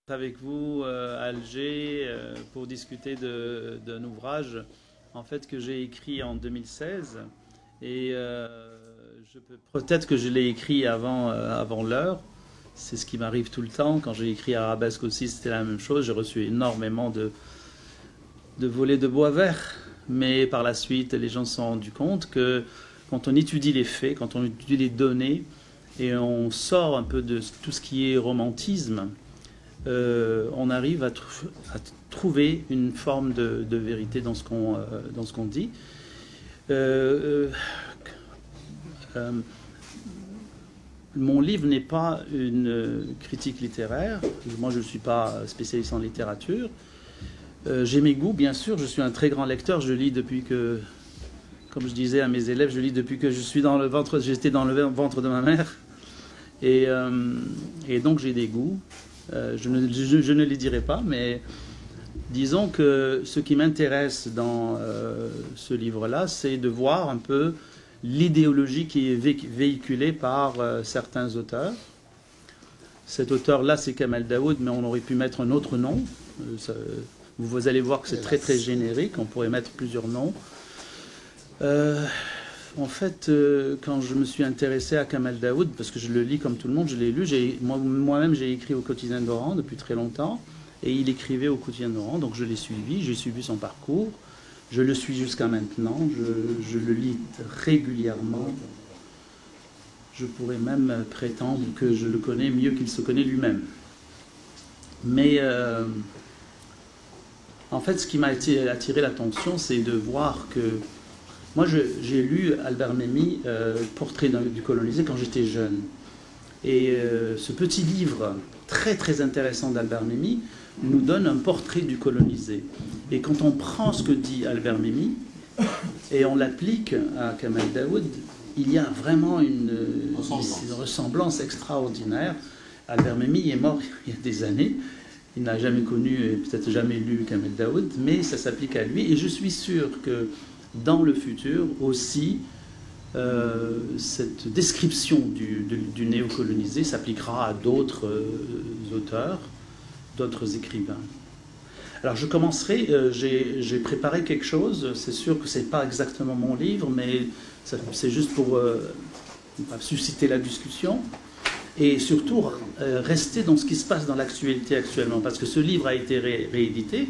Avec vous à Alger pour discuter d'un ouvrage en fait que j'ai écrit en 2016 et peut-être que je l'ai écrit avant l'heure. C'est ce qui m'arrive tout le temps. Quand j'ai écrit Arabesque aussi, c'était la même chose. J'ai reçu énormément de volets de bois vert, mais par la suite, les gens se sont rendus compte que quand on étudie les faits, quand on étudie les données et on sort un peu de tout ce qui est romantisme, on arrive à trouver une forme de vérité dans ce qu'on dit. Mon livre n'est pas une critique littéraire. Moi, je ne suis pas spécialiste en littérature. J'ai mes goûts, bien sûr. Je suis un très grand lecteur. Je lis depuis que, comme je disais à mes élèves, je lis depuis que j'étais dans le ventre de ma mère. Et donc, j'ai des goûts. Je ne les dirai pas, mais disons que ce qui m'intéresse dans ce livre-là, c'est de voir un peu l'idéologie qui est véhiculée par certains auteurs. Cet auteur-là, c'est Kamel Daoud, mais on aurait pu mettre un autre nom. Vous allez voir que c'est très très générique, on pourrait mettre plusieurs noms. En fait, quand je me suis intéressé à Kamel Daoud, parce que je le lis comme tout le monde, je l'ai lu, moi-même j'ai écrit au quotidien d'Oran depuis très longtemps, et il écrivait au quotidien d'Oran, donc je l'ai suivi, j'ai suivi son parcours, je le suis jusqu'à maintenant, je le lis régulièrement. Je pourrais même prétendre que je le connais mieux qu'il se connaît lui-même. Mais en fait, ce qui m'a attiré l'attention, c'est de voir que moi, j'ai lu Albert Memmi, Portrait du colonisé, quand j'étais jeune. Et ce petit livre très très intéressant d'Albert Memmi nous donne un portrait du colonisé. Et quand on prend ce que dit Albert Memmi et on l'applique à Kamel Daoud, il y a vraiment une ressemblance extraordinaire. Albert Memmi est mort il y a des années. Il n'a jamais connu et peut-être jamais lu Kamel Daoud, mais ça s'applique à lui. Et je suis sûr que dans le futur aussi, cette description du néocolonisé s'appliquera à d'autres auteurs, d'autres écrivains. Alors je commencerai, j'ai préparé quelque chose, c'est sûr que ce n'est pas exactement mon livre, mais c'est juste pour susciter la discussion et surtout rester dans ce qui se passe dans l'actualité actuellement, parce que ce livre a été réédité,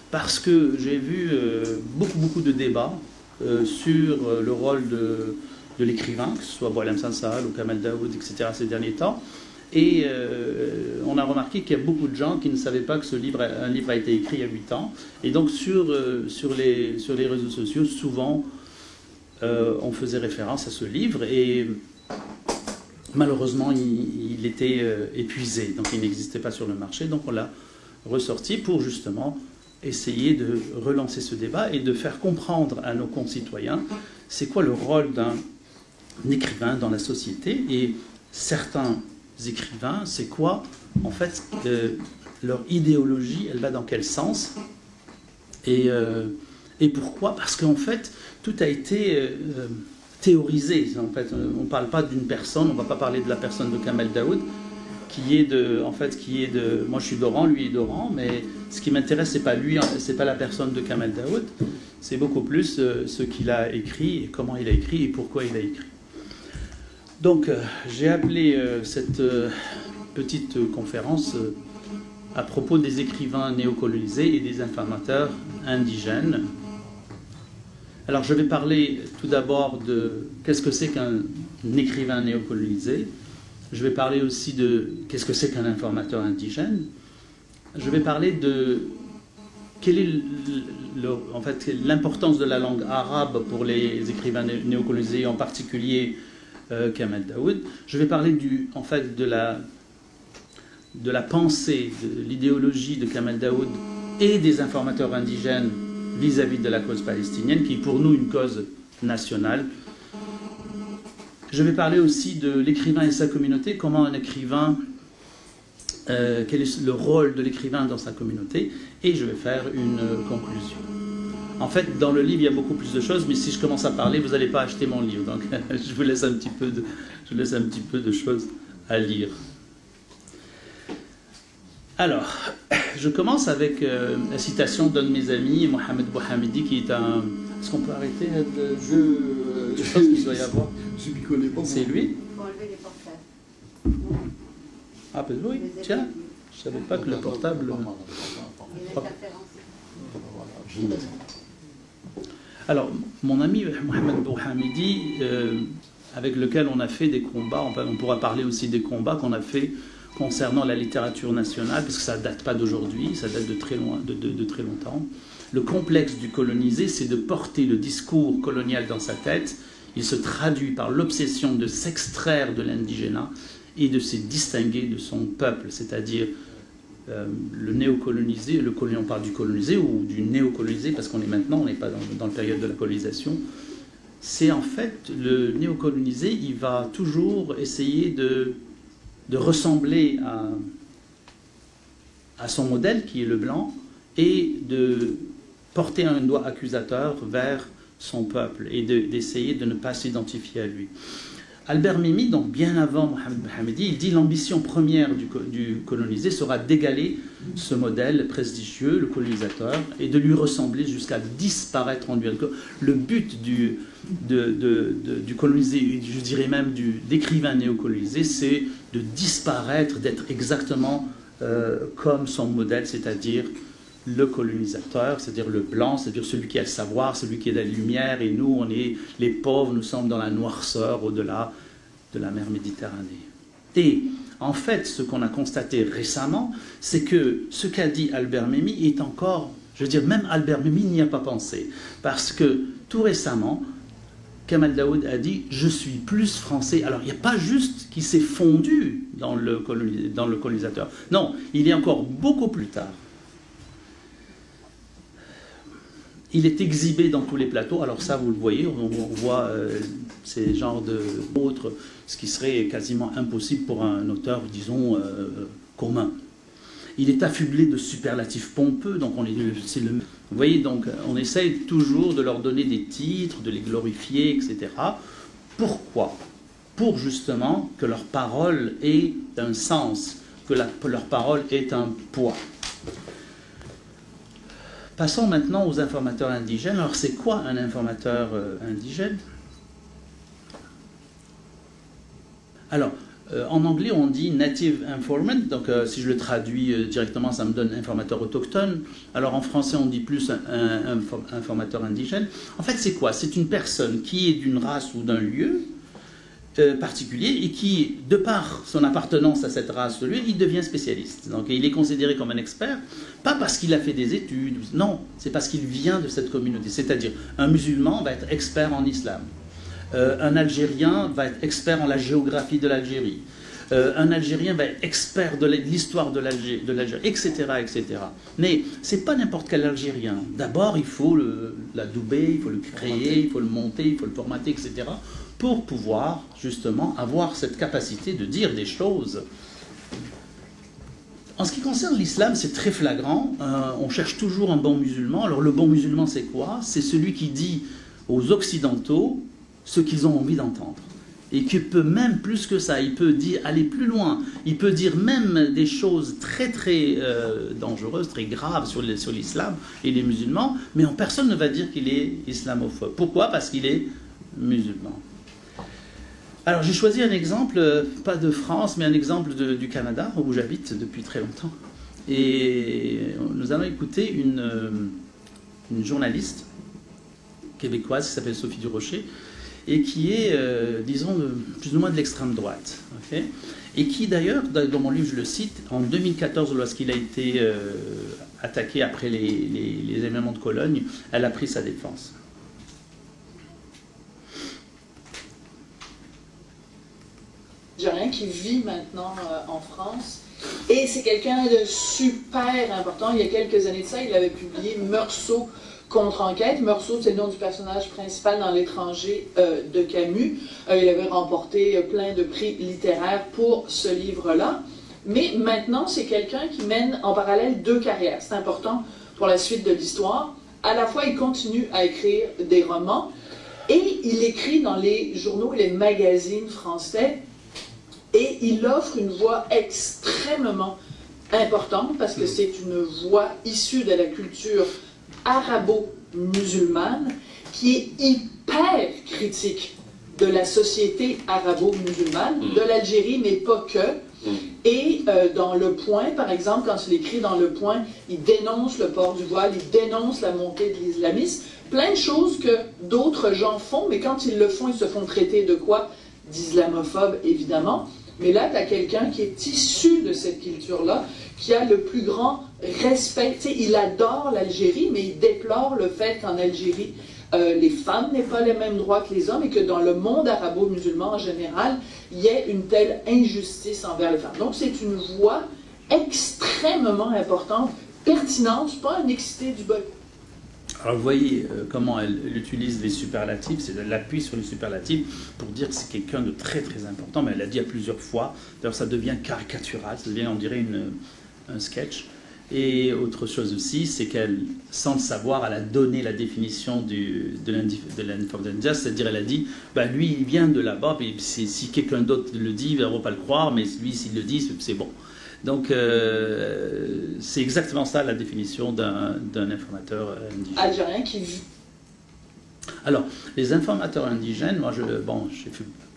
parce que j'ai vu beaucoup de débats sur le rôle de l'écrivain, que ce soit Boualem Sansal ou Kamel Daoud, etc. ces derniers temps. Et on a remarqué qu'il y a beaucoup de gens qui ne savaient pas que un livre a été écrit il y a 8 ans. Et donc sur les réseaux sociaux, souvent, on faisait référence à ce livre. Et malheureusement, il était épuisé. Donc il n'existait pas sur le marché. Donc on l'a ressorti pour justement essayer de relancer ce débat et de faire comprendre à nos concitoyens c'est quoi le rôle d'un écrivain dans la société, et certains écrivains, c'est quoi en fait leur idéologie, elle va dans quel sens, et pourquoi, parce qu'en fait tout a été théorisé. En fait, on ne parle pas d'une personne, on ne va pas parler de la personne de Kamel Daoud, moi je suis d'Oran, lui est d'Oran, mais ce qui m'intéresse, c'est pas lui, c'est pas la personne de Kamel Daoud, c'est beaucoup plus ce qu'il a écrit, et comment il a écrit, et pourquoi il a écrit. Donc j'ai appelé cette petite conférence à propos des écrivains néocolonisés et des informateurs indigènes. Alors je vais parler tout d'abord de qu'est-ce que c'est qu'un écrivain néocolonisé. Je vais parler aussi de qu'est-ce que c'est qu'un informateur indigène. Je vais parler de quelle est l'importance de la langue arabe pour les écrivains néocolonisés, en particulier Kamel Daoud. Je vais parler de la pensée, de l'idéologie de Kamel Daoud et des informateurs indigènes vis-à-vis de la cause palestinienne, qui est pour nous une cause nationale. Je vais parler aussi de l'écrivain et sa communauté, comment un écrivain, quel est le rôle de l'écrivain dans sa communauté, et je vais faire une conclusion. En fait, dans le livre, il y a beaucoup plus de choses, mais si je commence à parler, vous n'allez pas acheter mon livre, donc je vous laisse un petit peu de choses à lire. Alors, je commence avec la citation d'un de mes amis, Mohamed Bouhamidi, qui est un... Est-ce qu'on peut arrêter le jeu? Je pense qu'il doit y avoir. Je ne connais pas. C'est lui? Il faut enlever les portables. Ah, ben oui, tiens, je ne savais pas que le portable... Et l'interférence. Alors, mon ami Mohamed Bouhamidi, avec lequel on a fait des combats, enfin, on pourra parler aussi des combats qu'on a fait concernant la littérature nationale, parce que ça ne date pas d'aujourd'hui, ça date de très loin, de très longtemps. Le complexe du colonisé, c'est de porter le discours colonial dans sa tête. Il se traduit par l'obsession de s'extraire de l'indigénat et de se distinguer de son peuple, c'est-à-dire le néocolonisé, on parle du colonisé ou du néocolonisé, parce qu'on est maintenant, on n'est pas dans la période de la colonisation. C'est en fait, le néocolonisé, il va toujours essayer de ressembler à son modèle, qui est le blanc, et de porter un doigt accusateur vers son peuple, et d'essayer de ne pas s'identifier à lui. Albert Memmi, donc bien avant Mohamed Bouhamidi, il dit l'ambition première du colonisé sera d'égaler ce modèle prestigieux, le colonisateur, et de lui ressembler jusqu'à disparaître en lui. Le but du colonisé, je dirais même d'écrivain néocolonisé, c'est de disparaître, d'être exactement comme son modèle, c'est-à-dire le colonisateur, c'est-à-dire le blanc, c'est-à-dire celui qui a le savoir, celui qui a la lumière, et nous, on est les pauvres, nous sommes dans la noirceur au-delà de la mer Méditerranée. Et en fait, ce qu'on a constaté récemment, c'est que ce qu'a dit Albert Memmi est encore, je veux dire, même Albert Memmi n'y a pas pensé, parce que tout récemment, Kamel Daoud a dit « je suis plus français ». Alors, il n'y a pas juste qui s'est fondu dans le colonisateur. Non, il est encore beaucoup plus tard. Il est exhibé dans tous les plateaux, alors ça vous le voyez, on voit ces genres d'autres, ce qui serait quasiment impossible pour un auteur, disons, commun. Il est affublé de superlatifs pompeux, donc vous voyez, donc on essaye toujours de leur donner des titres, de les glorifier, etc. Pourquoi? Pour justement que leur parole ait un sens, que leur parole ait un poids. Passons maintenant aux informateurs indigènes. Alors, c'est quoi un informateur indigène? Alors, en anglais, on dit native informant. Donc, si je le traduis directement, ça me donne informateur autochtone. Alors, en français, on dit plus un informateur indigène. En fait, c'est quoi? C'est une personne qui est d'une race ou d'un lieu particulier et qui, de par son appartenance à cette race de lieu, il devient spécialiste. Donc, il est considéré comme un expert, pas parce qu'il a fait des études, non, c'est parce qu'il vient de cette communauté. C'est-à-dire, un musulman va être expert en islam. Un Algérien va être expert en la géographie de l'Algérie. Un Algérien va être expert de l'histoire de l'Algérie, etc., etc. Mais c'est pas n'importe quel Algérien. D'abord, il faut l'adouber, il faut le créer, il faut le monter, il faut le formater, etc., pour pouvoir, justement, avoir cette capacité de dire des choses. En ce qui concerne l'islam, c'est très flagrant. On cherche toujours un bon musulman. Alors, le bon musulman, c'est quoi? C'est celui qui dit aux Occidentaux ce qu'ils ont envie d'entendre. Et qui peut même plus que ça, il peut aller plus loin, il peut dire même des choses très très dangereuses, très graves sur l'islam et les musulmans, mais personne ne va dire qu'il est islamophobe. Pourquoi? Parce qu'il est musulman. Alors j'ai choisi un exemple, pas de France, mais un exemple du Canada, où j'habite depuis très longtemps. Et nous allons écouter une journaliste québécoise qui s'appelle Sophie Durocher, et qui est, disons, plus ou moins de l'extrême droite. Okay, et qui, d'ailleurs, dans mon livre, je le cite, en 2014, lorsqu'il a été attaqué après les événements de Cologne, elle a pris sa défense. Qui vit maintenant en France. Et c'est quelqu'un de super important. Il y a quelques années de ça, il avait publié Meursault contre-enquête. Meursault, c'est le nom du personnage principal dans L'étranger de Camus. Il avait remporté plein de prix littéraires pour ce livre-là. Mais maintenant, c'est quelqu'un qui mène en parallèle deux carrières. C'est important pour la suite de l'histoire. À la fois, il continue à écrire des romans et il écrit dans les journaux et les magazines français. Et il offre une voix extrêmement importante parce que c'est une voix issue de la culture arabo-musulmane qui est hyper critique de la société arabo-musulmane, de l'Algérie, mais pas que. Et dans Le Point, par exemple, quand il écrit dans Le Point, il dénonce le port du voile, il dénonce la montée de l'islamisme, plein de choses que d'autres gens font, mais quand ils le font, ils se font traiter de quoi? D'islamophobes, évidemment. Mais là, tu as quelqu'un qui est issu de cette culture-là, qui a le plus grand respect. Tu sais, il adore l'Algérie, mais il déplore le fait qu'en Algérie, les femmes n'aient pas les mêmes droits que les hommes et que dans le monde arabo-musulman en général, il y ait une telle injustice envers les femmes. Donc c'est une voix extrêmement importante, pertinente, pas un excité du bol. Alors vous voyez comment elle utilise les superlatifs, c'est l'appui sur les superlatifs pour dire que c'est quelqu'un de très très important, mais elle l'a dit à plusieurs fois, d'ailleurs ça devient caricatural, ça devient on dirait un sketch. Et autre chose aussi, c'est qu'elle, sans le savoir, elle a donné la définition de l'indifférence, c'est-à-dire elle a dit, ben lui il vient de là-bas, et si quelqu'un d'autre le dit, il ne va pas le croire, mais lui s'il le dit, c'est bon. Donc c'est exactement ça la définition d'un informateur indigène. Algérien Alors, les informateurs indigènes, moi je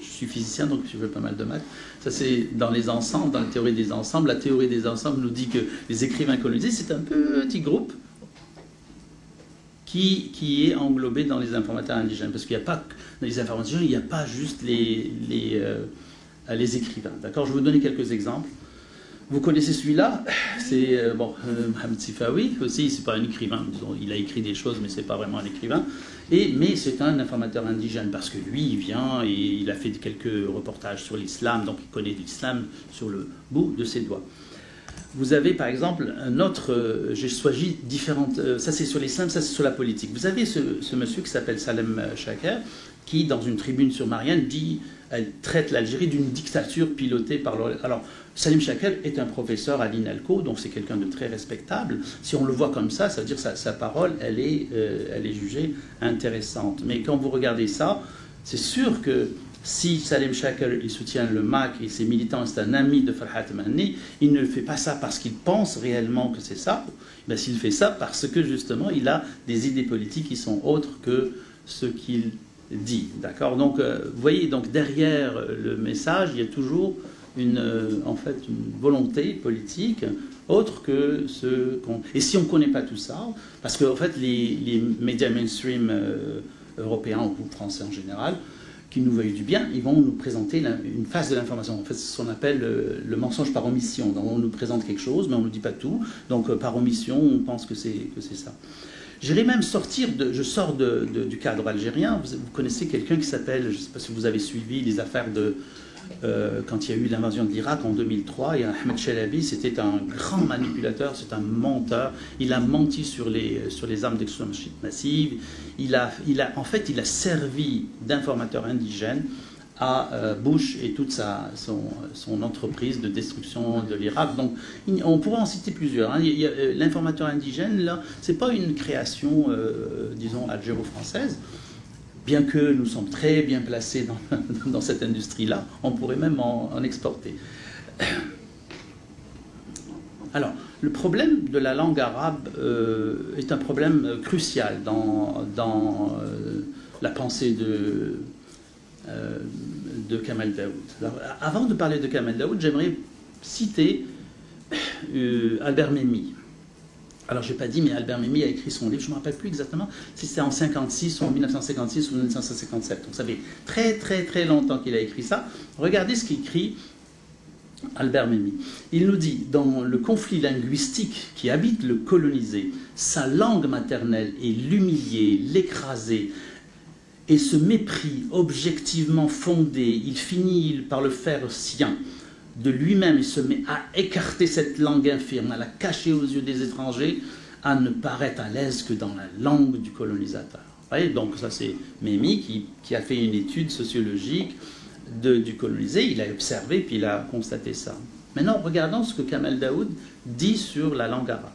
suis physicien, donc je fais pas mal de maths. Ça, c'est dans les ensembles, dans la théorie des ensembles. La théorie des ensembles nous dit que les écrivains colonisés, c'est un petit groupe qui est englobé dans les informateurs indigènes. Parce qu'il n'y a pas, dans les informateurs indigènes, il n'y a pas juste les écrivains. D'accord? Je vais vous donner quelques exemples. Vous connaissez celui-là, c'est Mohamed Sifawi, aussi, c'est pas un écrivain, disons, il a écrit des choses, mais c'est pas vraiment un écrivain, mais c'est un informateur indigène, parce que lui, il vient et il a fait quelques reportages sur l'islam, donc il connaît l'islam sur le bout de ses doigts. Vous avez par exemple un autre, j'ai choisi différentes, ça c'est sur l'islam, ça c'est sur la politique. Vous avez ce monsieur qui s'appelle Salem Chaker, qui dans une tribune sur Marianne traite l'Algérie d'une dictature pilotée par alors Salim Chaker est un professeur à l'INALCO, donc c'est quelqu'un de très respectable. Si on le voit comme ça veut dire que sa parole, elle est jugée intéressante. Mais quand vous regardez ça, c'est sûr que si Salim Chaker il soutient le MAC et ses militants, c'est un ami de Farhat Mahni, il ne fait pas ça parce qu'il pense réellement que c'est ça. Ben, s'il fait ça parce que justement il a des idées politiques qui sont autres que ce qu'il dit. D'accord? Donc vous voyez, donc derrière le message, il y a toujours une volonté politique autre que ce qu'on... Et si on ne connaît pas tout ça, parce que en fait les médias mainstream européens ou français en général, qui nous veuillent du bien, ils vont nous présenter une phase de l'information. En fait, c'est ce qu'on appelle le mensonge par omission. Donc, on nous présente quelque chose, mais on ne nous dit pas tout. Donc par omission, on pense que c'est ça. J'irais même je sors du cadre algérien. Vous connaissez quelqu'un qui s'appelle, je ne sais pas si vous avez suivi les affaires quand il y a eu l'invasion de l'Irak en 2003, et Ahmed Chalabi, c'était un grand manipulateur, c'est un menteur. Il a menti sur les armes d'explosion massive. Il a servi d'informateur indigène à Bush et toute son entreprise de destruction de l'Irak. Donc, on pourrait en citer plusieurs. Hein. L'informateur indigène, là, c'est pas une création, disons, algéro-française. Bien que nous sommes très bien placés dans cette industrie-là, on pourrait même en exporter. Alors, le problème de la langue arabe est un problème crucial dans la pensée de Kamel Daoud. Alors, avant de parler de Kamel Daoud, j'aimerais citer Albert Memmi. Alors, je n'ai pas dit, mais Albert Memmi a écrit son livre, je ne me rappelle plus exactement si c'était en 1956 ou en 1956 ou 1957. Donc, ça fait très, très, très longtemps qu'il a écrit ça. Regardez ce qu'écrit Albert Memmi. Il nous dit, dans le conflit linguistique qui habite le colonisé, sa langue maternelle est l'humilier, l'écraser, et ce mépris objectivement fondé, il finit par le faire sien. De lui-même, il se met à écarter cette langue infirme, à la cacher aux yeux des étrangers, à ne paraître à l'aise que dans la langue du colonisateur. Vous voyez, donc ça c'est Memmi qui a fait une étude sociologique du colonisé, il a observé puis il a constaté ça. Maintenant, regardons ce que Kamel Daoud dit sur la langue arabe.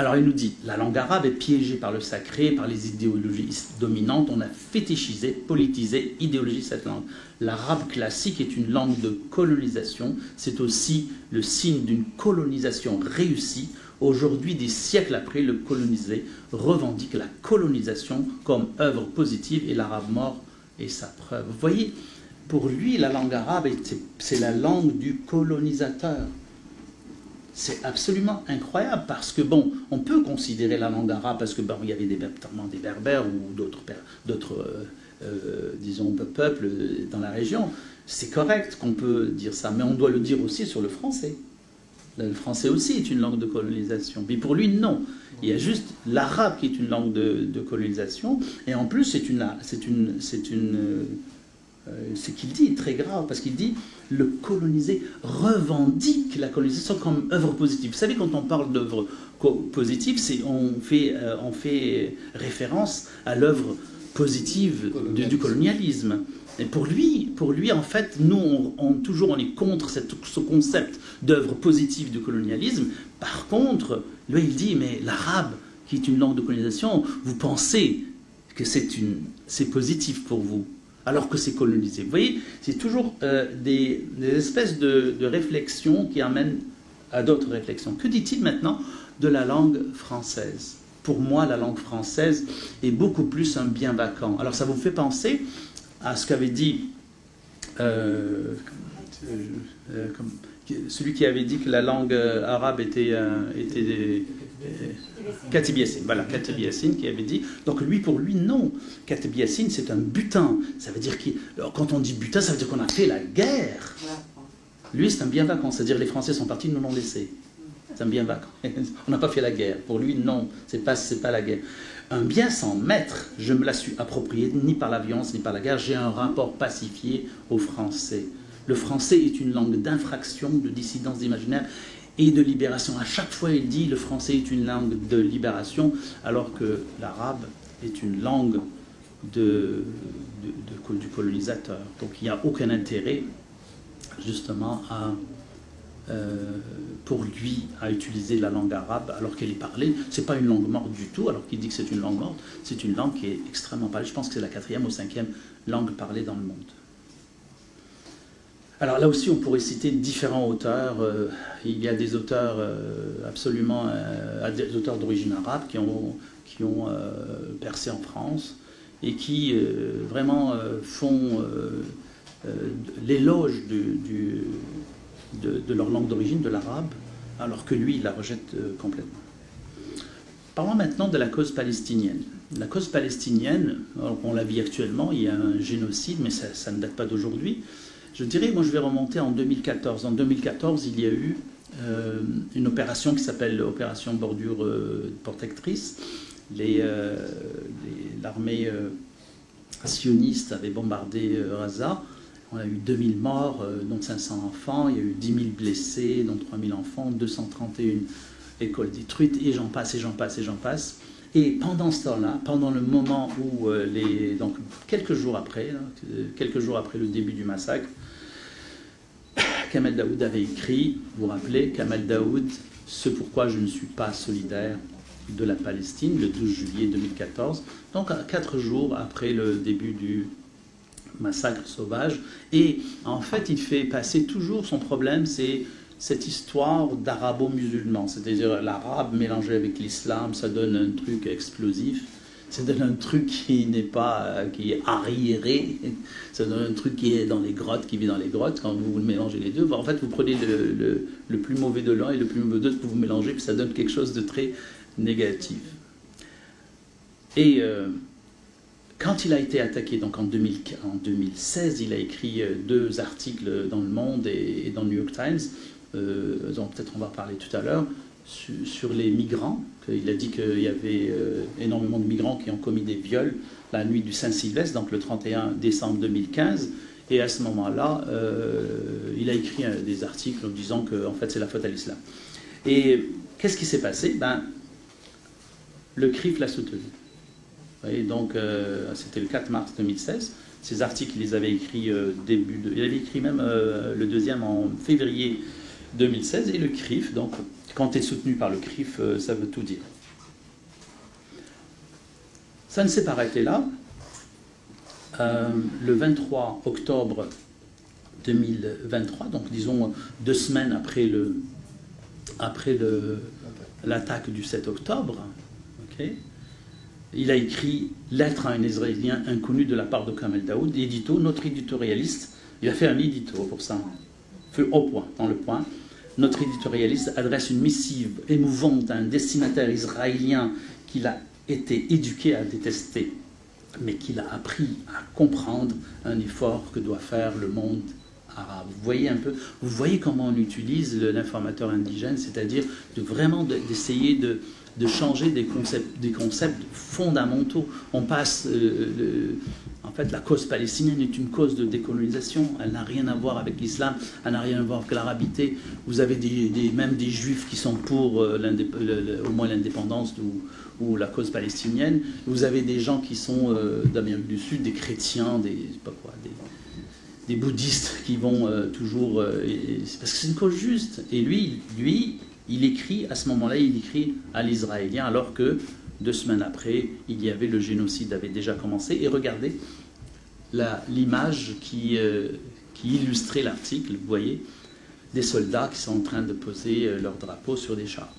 Alors il nous dit, la langue arabe est piégée par le sacré, par les idéologies dominantes, on a fétichisé, politisé, idéologisé cette langue. L'arabe classique est une langue de colonisation, c'est aussi le signe d'une colonisation réussie. Aujourd'hui, des siècles après, le colonisé revendique la colonisation comme œuvre positive et l'arabe mort est sa preuve. Vous voyez, pour lui, la langue arabe, c'est la langue du colonisateur. C'est absolument incroyable parce que, bon, on peut considérer la langue arabe parce que, bon, il y avait des Berbères ou d'autres disons, peuples dans la région. C'est correct qu'on peut dire ça, mais on doit le dire aussi sur le français. Le français aussi est une langue de colonisation. Mais pour lui, non. Il y a juste l'arabe qui est une langue de colonisation. Et en plus, c'est qu'il dit très grave, parce qu'il dit le colonisé revendique la colonisation comme œuvre positive. Vous savez, quand on parle d'œuvre positive, on fait référence à l'œuvre positive du colonialisme. Et pour lui, en fait, nous, on est contre ce concept d'œuvre positive du colonialisme. Par contre, lui, il dit, mais l'arabe, qui est une langue de colonisation, vous pensez que c'est positif pour vous, alors que c'est colonisé. Vous voyez, c'est toujours des espèces de réflexions qui amènent à d'autres réflexions. Que dit-il maintenant de la langue française? Pour moi, la langue française est beaucoup plus un bien vacant. Alors, ça vous fait penser à ce qu'avait dit celui qui avait dit que la langue arabe était Katib Yassine. Voilà, Katib Yassine qui avait dit. Donc lui, pour lui, non. Katib Yassine, c'est un butin. Ça veut dire quand on dit butin, ça veut dire qu'on a fait la guerre. Lui, c'est un bien vacant. C'est-à-dire les Français sont partis, nous l'ont laissé. C'est un bien vacant. On n'a pas fait la guerre. Pour lui, non, c'est pas la guerre. Un bien sans maître, je me la suis approprié ni par la violence ni par la guerre. J'ai un rapport pacifié au français. Le français est une langue d'infraction, de dissidence imaginaire et de libération. À chaque fois, il dit le français est une langue de libération, alors que l'arabe est une langue du colonisateur. Donc il n'y a aucun intérêt, justement, pour lui à utiliser la langue arabe alors qu'elle est parlée. Ce n'est pas une langue morte du tout, alors qu'il dit que c'est une langue morte. C'est une langue qui est extrêmement parlée. Je pense que c'est la 4e ou 5e langue parlée dans le monde. Alors là aussi, on pourrait citer différents auteurs. Il y a des auteurs absolument, des auteurs d'origine arabe qui ont percé en France et qui vraiment font l'éloge de leur langue d'origine, de l'arabe, alors que lui, il la rejette complètement. Parlons maintenant de la cause palestinienne. La cause palestinienne, on la vit actuellement, il y a un génocide, mais ça ne date pas d'aujourd'hui. Je dirais, moi je vais remonter en 2014. En 2014, il y a eu une opération qui s'appelle l'opération Bordure Protectrice. L'armée sioniste avait bombardé Gaza. On a eu 2000 morts, dont 500 enfants. Il y a eu 10 000 blessés, dont 3000 enfants, 231 écoles détruites, et j'en passe, et j'en passe, et j'en passe. Et pendant ce temps-là, pendant le moment où, donc quelques jours après le début du massacre, Kamel Daoud avait écrit, vous vous rappelez, Kamel Daoud, ce pourquoi je ne suis pas solidaire de la Palestine, le 12 juillet 2014, donc 4 jours après le début du massacre sauvage. Et en fait, il fait passer toujours son problème, c'est cette histoire d'arabo-musulman, c'est-à-dire l'arabe mélangé avec l'islam, ça donne un truc explosif, ça donne un truc qui est arriéré, ça donne un truc qui est dans les grottes, qui vit dans les grottes. Quand vous mélangez les deux, en fait, vous prenez le plus mauvais de l'un et le plus mauvais de l'autre, vous mélangez, puis ça donne quelque chose de très négatif. Et quand il a été attaqué, donc en 2016, il a écrit 2 articles dans Le Monde et dans le New York Times, donc peut-être on va parler tout à l'heure, sur les migrants. Il a dit qu'il y avait énormément de migrants qui ont commis des viols la nuit du Saint-Sylvestre, donc le 31 décembre 2015. Et à ce moment-là, il a écrit des articles en disant que en fait, c'est la faute à l'islam. Et qu'est-ce qui s'est passé? Le CRIF l'a soutenu. Vous voyez, donc, c'était le 4 mars 2016. Ces articles, il les avait écrits il avait écrit même le deuxième en février 2016. Et le CRIF, donc, quand tu es soutenu par le CRIF, ça veut tout dire. Ça ne s'est pas arrêté là. Le 23 octobre 2023, donc disons 2 semaines après l'attaque du 7 octobre, okay, il a écrit « Lettre à un Israélien inconnu de la part de Kamel Daoud », édito, notre éditorialiste, il a fait un édito pour ça, fait au point, dans le point. Notre éditorialiste adresse une missive émouvante à un destinataire israélien qu'il a été éduqué à détester, mais qu'il a appris à comprendre un effort que doit faire le monde arabe. Vous voyez un peu, vous voyez comment on utilise l'informateur indigène, c'est-à-dire d'essayer de changer des concepts fondamentaux. On passe, en fait, la cause palestinienne est une cause de décolonisation. Elle n'a rien à voir avec l'islam, elle n'a rien à voir avec l'arabité. Vous avez même des juifs qui sont pour au moins l'indépendance ou la cause palestinienne. Vous avez des gens qui sont d'Amérique du Sud, des chrétiens, des bouddhistes qui vont toujours... parce que c'est une cause juste. Et lui, il écrit, à ce moment-là, il écrit à l'Israélien, alors que 2 semaines après, il y avait le génocide avait déjà commencé. Et regardez l'image qui illustrait l'article, vous voyez, des soldats qui sont en train de poser leur drapeau sur des chars.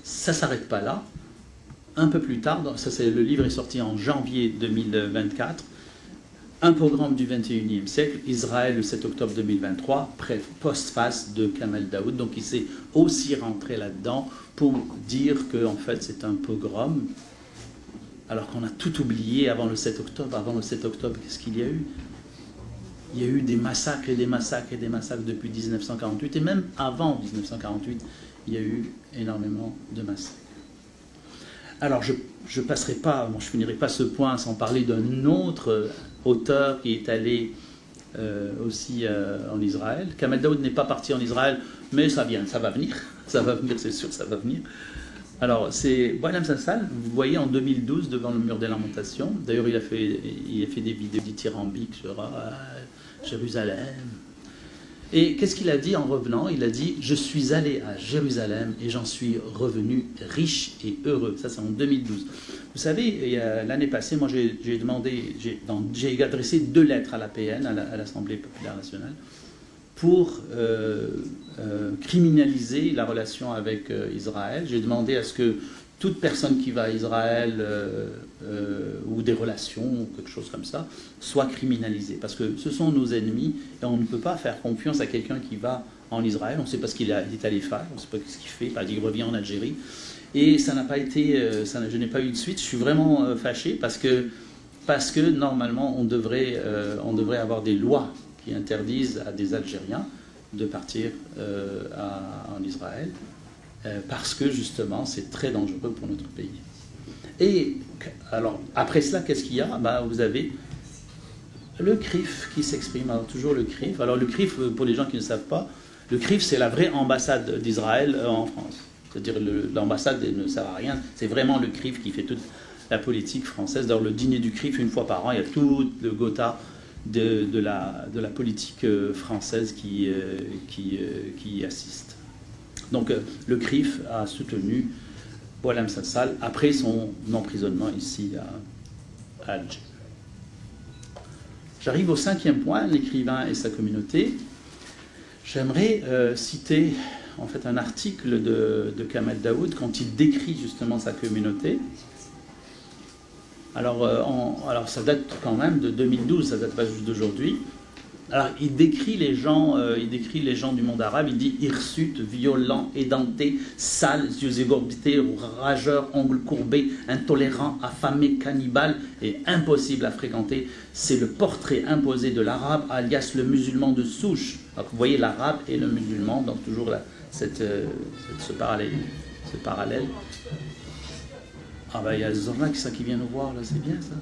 Ça ne s'arrête pas là. Un peu plus tard, le livre est sorti en janvier 2024, un programme du 21e siècle, Israël le 7 octobre 2023, postface de Kamel Daoud. Donc il s'est aussi rentré là-dedans pour dire que en fait c'est un pogrom, alors qu'on a tout oublié avant le 7 octobre. Avant le 7 octobre, qu'est-ce qu'il y a eu? Il y a eu des massacres et des massacres et des massacres depuis 1948, et même avant 1948, il y a eu énormément de massacres. Alors je passerai pas, je finirai pas ce point sans parler d'un autre auteur qui est allé aussi en Israël. Kamel Daoud n'est pas parti en Israël, mais ça va venir, c'est sûr, ça va venir. Alors c'est Boualem Sansal, vous voyez en 2012 devant le mur des lamentations. D'ailleurs il a fait des vidéos dithyrambiques sur Jérusalem. Et qu'est-ce qu'il a dit en revenant? Il a dit « Je suis allé à Jérusalem et j'en suis revenu riche et heureux ». Ça, c'est en 2012. Vous savez, l'année passée, moi, j'ai adressé 2 lettres à l'APN, à l'Assemblée populaire nationale, pour criminaliser la relation avec Israël. J'ai demandé à ce que toute personne qui va à Israël ou des relations ou quelque chose comme ça soit criminalisée, parce que ce sont nos ennemis et on ne peut pas faire confiance à quelqu'un qui va en Israël. On ne sait pas ce qu'il est allé faire, on ne sait pas ce qu'il fait, par exemple il revient en Algérie, et ça n'a pas été, je n'ai pas eu de suite. Je suis vraiment fâché parce que normalement on devrait avoir des lois qui interdisent à des Algériens de partir en Israël. Parce que justement c'est très dangereux pour notre pays. Et alors après cela, qu'est-ce qu'il y a? Vous avez le CRIF qui s'exprime, alors toujours le CRIF. Alors le CRIF, pour les gens qui ne savent pas, le CRIF c'est la vraie ambassade d'Israël en France. C'est-à-dire l'ambassade ne sert à rien, c'est vraiment le CRIF qui fait toute la politique française. Dans le dîner du CRIF, une fois par an, il y a tout le gotha de la politique française qui y assiste. Donc le CRIF a soutenu Boualem Sansal après son emprisonnement ici à Alger. J'arrive au 5e point, l'écrivain et sa communauté. J'aimerais citer en fait un article de Kamel Daoud quand il décrit justement sa communauté. Alors ça date quand même de 2012, ça date pas juste d'aujourd'hui. Alors, il décrit les gens du monde arabe. Il dit hirsutes, violents, édentés, sales, yeux égorbités, rageurs, ongles courbés, intolérants, affamés, cannibales et impossibles à fréquenter. C'est le portrait imposé de l'arabe, alias le musulman de souche. Alors, vous voyez l'arabe et le musulman, donc toujours ce parallèle. Ah il y a Zorna qui vient nous voir là, c'est bien ça.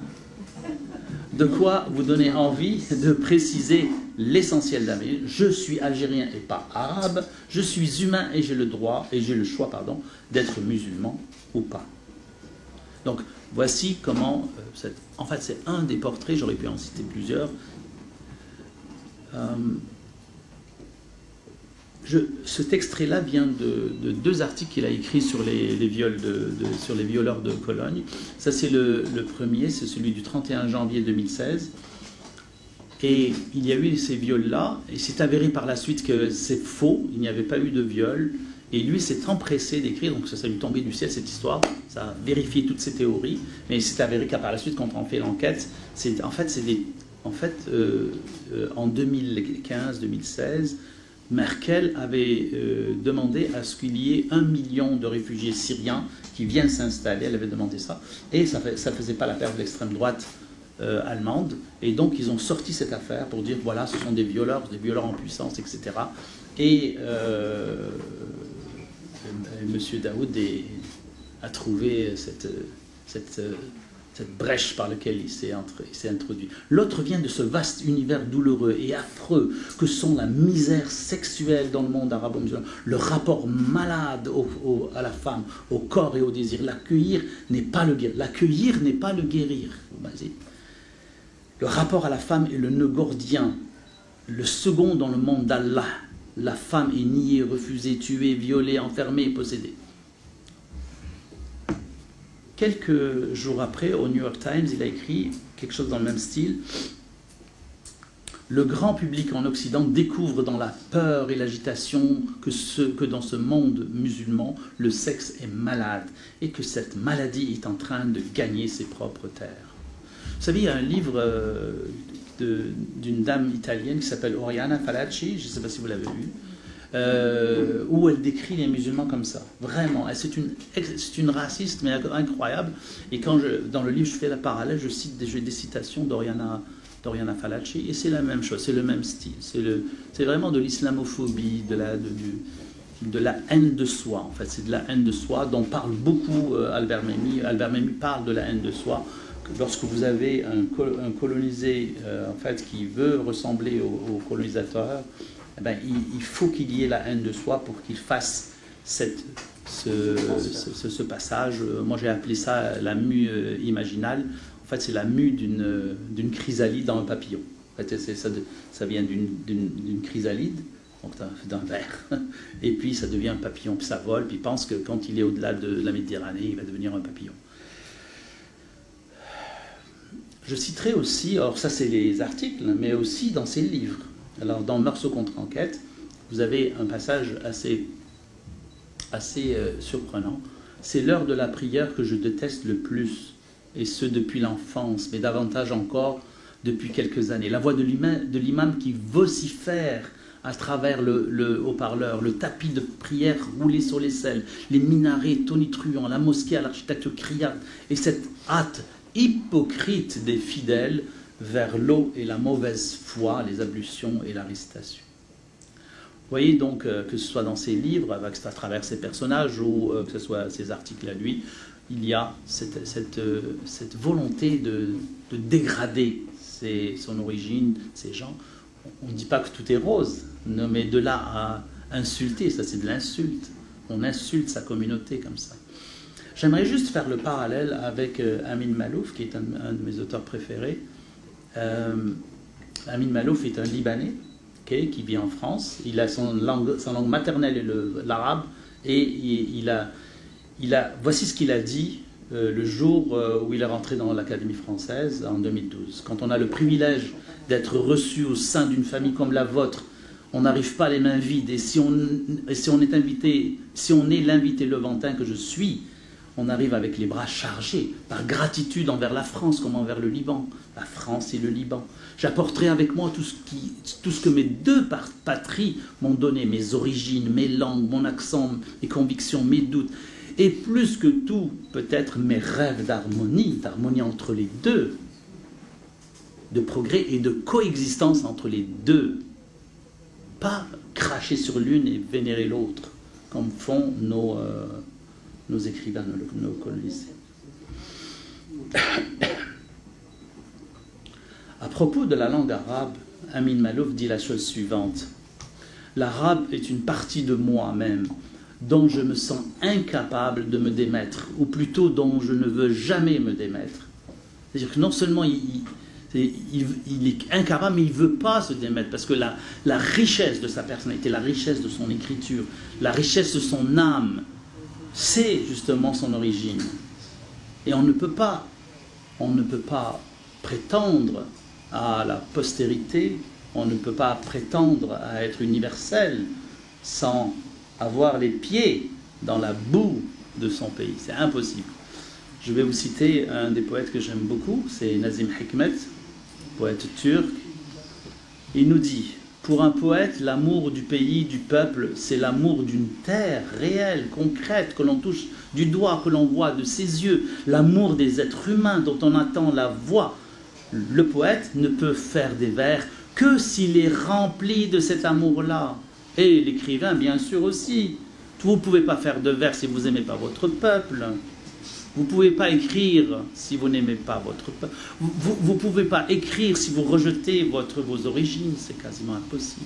De quoi vous donner envie de préciser l'essentiel d'un vie. Je suis algérien et pas arabe. Je suis humain et j'ai le choix d'être musulman ou pas. Donc voici comment, en fait c'est un des portraits, j'aurais pu en citer plusieurs. cet extrait-là vient de 2 articles qu'il a écrits sur les viols sur les violeurs de Cologne. Ça, c'est le premier, c'est celui du 31 janvier 2016. Et il y a eu ces viols-là, et c'est avéré par la suite que c'est faux, il n'y avait pas eu de viol. Et lui s'est empressé d'écrire, donc ça lui tombait du ciel cette histoire, ça a vérifié toutes ces théories, mais c'est avéré qu'à par la suite, quand on fait l'enquête, en 2015-2016, Merkel avait demandé à ce qu'il y ait 1 million de réfugiés syriens qui viennent s'installer, elle avait demandé ça, et ça ne faisait pas l'affaire de l'extrême droite allemande, et donc ils ont sorti cette affaire pour dire voilà, ce sont des violeurs en puissance, etc. Et M. Daoud a trouvé cette brèche par laquelle il s'est introduit. L'autre vient de ce vaste univers douloureux et affreux que sont la misère sexuelle dans le monde arabo-musulman, le rapport malade à la femme, au corps et au désir. L'accueillir n'est pas le guérir. Le rapport à la femme est le nœud gordien, le second dans le monde d'Allah. La femme est niée, refusée, tuée, violée, enfermée, possédée. Quelques jours après, au New York Times, il a écrit quelque chose dans le même style. Le grand public en Occident découvre dans la peur et l'agitation que dans ce monde musulman, le sexe est malade et que cette maladie est en train de gagner ses propres terres. Vous savez, il y a un livre d'une dame italienne qui s'appelle Oriana Fallaci, je ne sais pas si vous l'avez lu, où elle décrit les musulmans comme ça. Vraiment, c'est une raciste, mais incroyable. Et quand dans le livre, je fais la parallèle, je cite des citations d'Oriana Fallaci, et c'est la même chose, c'est le même style. C'est vraiment de l'islamophobie, de la haine de soi, en fait. C'est de la haine de soi dont parle beaucoup Albert Memmi. Albert Memmi parle de la haine de soi. Lorsque vous avez un colonisé en fait, qui veut ressembler au colonisateur, eh ben, il faut qu'il y ait la haine de soi pour qu'il fasse ce passage. Moi j'ai appelé ça la mue imaginale. En fait c'est la mue d'une chrysalide dans un papillon. En fait, ça vient d'une chrysalide, donc d'un ver, et puis ça devient un papillon, puis ça vole, puis il pense que quand il est au-delà de la Méditerranée, il va devenir un papillon. Je citerai aussi, alors ça c'est les articles, mais aussi dans ses livres. Alors dans Meursault contre enquête, vous avez un passage assez surprenant. C'est l'heure de la prière que je déteste le plus, et ce depuis l'enfance, mais davantage encore depuis quelques années. La voix de l'imam qui vocifère à travers le haut-parleur, le tapis de prière roulé sur les selles, les minarets tonitruants, la mosquée à l'architecture criarde, et cette hâte hypocrite des fidèles vers l'eau et la mauvaise foi, les ablutions et la récitation. Vous voyez donc que ce soit dans ses livres, à travers ses personnages, ou que ce soit ses articles à lui, il y a cette volonté de dégrader son origine, ces gens. On ne dit pas que tout est rose, non, mais de là à insulter, ça c'est de l'insulte. On insulte sa communauté comme ça. J'aimerais juste faire le parallèle avec Amin Maalouf, qui est un de mes auteurs préférés. Amin Maalouf est un Libanais qui vit en France. Il a sa langue maternelle est l'arabe, et voici ce qu'il a dit le jour où il est rentré dans l'Académie française en 2012. Quand on a le privilège d'être reçu au sein d'une famille comme la vôtre, on n'arrive pas les mains vides. Et si on est l'invité levantin que je suis, on arrive avec les bras chargés, par gratitude envers la France comme envers le Liban. La France et le Liban. J'apporterai avec moi tout ce que mes deux patries m'ont donné, mes origines, mes langues, mon accent, mes convictions, mes doutes. Et plus que tout, peut-être mes rêves d'harmonie entre les deux, de progrès et de coexistence entre les deux. Pas cracher sur l'une et vénérer l'autre, comme font nos écrivains, nos colonisés. À propos de la langue arabe, Amin Maalouf dit la chose suivante. L'arabe est une partie de moi-même dont je me sens incapable de me démettre, ou plutôt dont je ne veux jamais me démettre. C'est-à-dire que non seulement Il est incapable, mais il ne veut pas se démettre, parce que la richesse de sa personnalité, la richesse de son écriture, la richesse de son âme, c'est justement son origine. Et on ne peut pas prétendre à la postérité, on ne peut pas prétendre à être universel sans avoir les pieds dans la boue de son pays. C'est impossible. Je vais vous citer un des poètes que j'aime beaucoup, c'est Nazim Hikmet, poète turc. Il nous dit: pour un poète, l'amour du pays, du peuple, c'est l'amour d'une terre réelle, concrète, que l'on touche du doigt, que l'on voit de ses yeux, l'amour des êtres humains dont on attend la voix. Le poète ne peut faire des vers que s'il est rempli de cet amour-là. Et l'écrivain, bien sûr aussi. Vous ne pouvez pas faire de vers si vous n'aimez pas votre peuple. Vous ne pouvez pas écrire si vous n'aimez pas votre peuple. Vous ne pouvez pas écrire si vous rejetez vos origines. C'est quasiment impossible.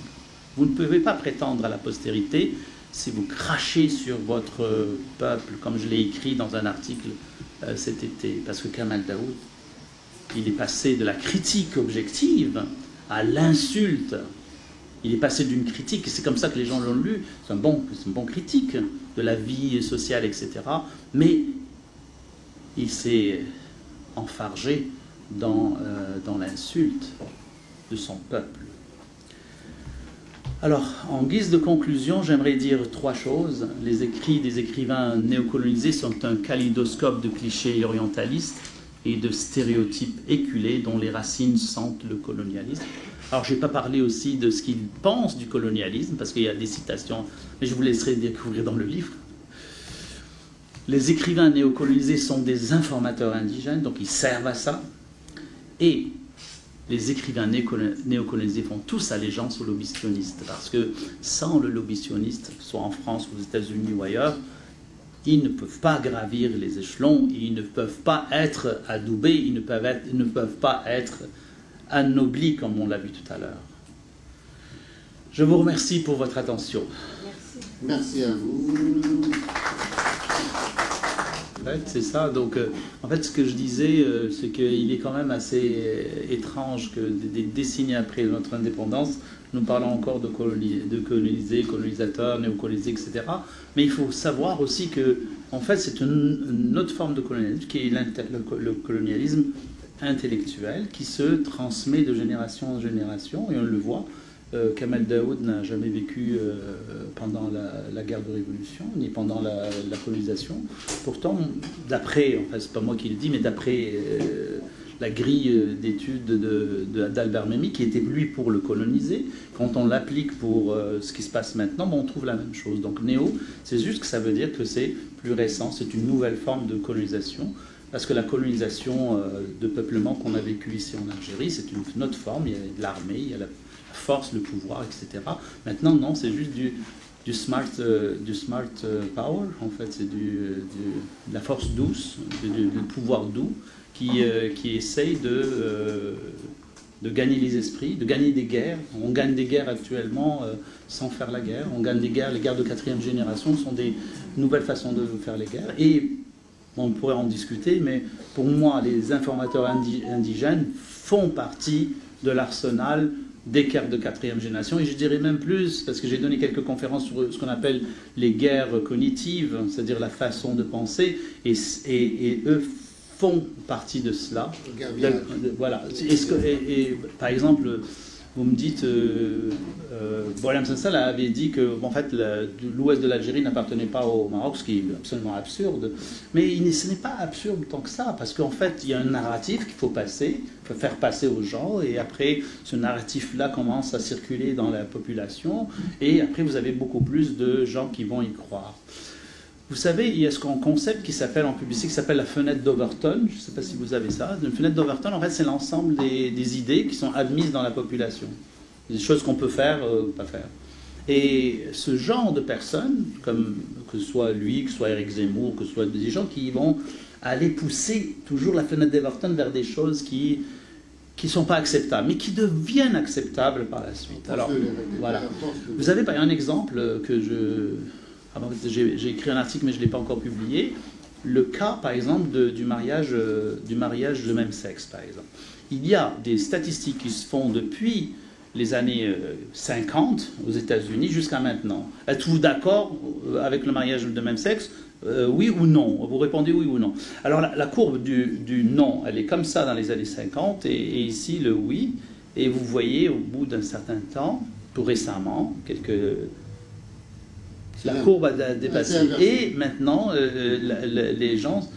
Vous ne pouvez pas prétendre à la postérité si vous crachez sur votre peuple, comme je l'ai écrit dans un article cet été. Parce que Kamal Daoud, il est passé de la critique objective à l'insulte. Il est passé d'une critique, et c'est comme ça que les gens l'ont lu, c'est un bon critique de la vie sociale, etc. Mais il s'est enfargé dans l'insulte de son peuple. Alors, en guise de conclusion, j'aimerais dire 3 choses. Les écrits des écrivains néocolonisés sont un kaléidoscope de clichés orientalistes et de stéréotypes éculés dont les racines sentent le colonialisme. Alors, je n'ai pas parlé aussi de ce qu'ils pensent du colonialisme, parce qu'il y a des citations, mais je vous laisserai découvrir dans le livre. Les écrivains néocolonisés sont des informateurs indigènes, donc ils servent à ça. Et les écrivains néocolonisés font tous allégeance aux lobbies sionistes, parce que sans le lobby sioniste, soit en France, aux États-Unis ou ailleurs, ils ne peuvent pas gravir les échelons, ils ne peuvent pas être adoubés, ils ne peuvent pas être anoblis, comme on l'a vu tout à l'heure. Je vous remercie pour votre attention. Merci à vous. En fait, c'est ça. Donc, en fait, ce que je disais, c'est qu'il est quand même assez étrange que des décennies après notre indépendance, nous parlons encore de colonisés, colonisateurs, néocolonisés, etc. Mais il faut savoir aussi que, en fait, c'est une autre forme de colonialisme, qui est le colonialisme intellectuel, qui se transmet de génération en génération, et on le voit. Kamal Daoud n'a jamais vécu pendant la guerre de révolution, ni pendant la colonisation. Pourtant, d'après, enfin c'est pas moi qui le dis, mais d'après la grille d'études d'Albert Memmi, qui était lui pour le coloniser, quand on l'applique pour ce qui se passe maintenant, on trouve la même chose. Donc néo, c'est juste que ça veut dire que c'est plus récent, c'est une nouvelle forme de colonisation. Parce que la colonisation de peuplement qu'on a vécu ici en Algérie, c'est une autre forme, il y a de l'armée, il y a la force, le pouvoir, etc. Maintenant, non, c'est juste du smart power, en fait, c'est de la force douce, du pouvoir doux, qui essaye de gagner les esprits, de gagner des guerres. On gagne des guerres actuellement sans faire la guerre. On gagne des guerres, les guerres de 4e génération sont des nouvelles façons de faire les guerres. Et on pourrait en discuter, mais pour moi, les informateurs indigènes font partie de l'arsenal des guerres de 4e génération, et je dirais même plus, parce que j'ai donné quelques conférences sur ce qu'on appelle les guerres cognitives, c'est-à-dire la façon de penser, et eux font partie de cela. Voilà. Par exemple, vous me dites, Boualem Sansal avait dit que en fait, l'ouest de l'Algérie n'appartenait pas au Maroc, ce qui est absolument absurde. Mais ce n'est pas absurde tant que ça, parce qu'en fait, il y a un narratif qu'il faut faire passer aux gens, et après, ce narratif-là commence à circuler dans la population, et après, vous avez beaucoup plus de gens qui vont y croire. Vous savez, il y a un concept qui s'appelle en publicité, qui s'appelle la fenêtre d'Overton. Je ne sais pas si vous avez ça. Une fenêtre d'Overton, en fait, c'est l'ensemble des idées qui sont admises dans la population. Des choses qu'on peut faire, pas faire. Et ce genre de personnes, comme que ce soit lui, que ce soit Éric Zemmour, que ce soit des gens qui vont aller pousser toujours la fenêtre d'Overton vers des choses qui ne sont pas acceptables, mais qui deviennent acceptables par la suite. Alors, voilà. Vous avez un exemple que j'ai écrit un article, mais je ne l'ai pas encore publié. Le cas, par exemple, du mariage de même sexe, par exemple. il y a des statistiques qui se font depuis les années 50 aux États-Unis jusqu'à maintenant. Êtes-vous d'accord avec le mariage de même sexe? Oui ou non? Vous répondez oui ou non. Alors la courbe du non, elle est comme ça dans les années 50, et ici le oui. Et vous voyez au bout d'un certain temps, tout récemment, la courbe a dépassé. Et maintenant, les gens...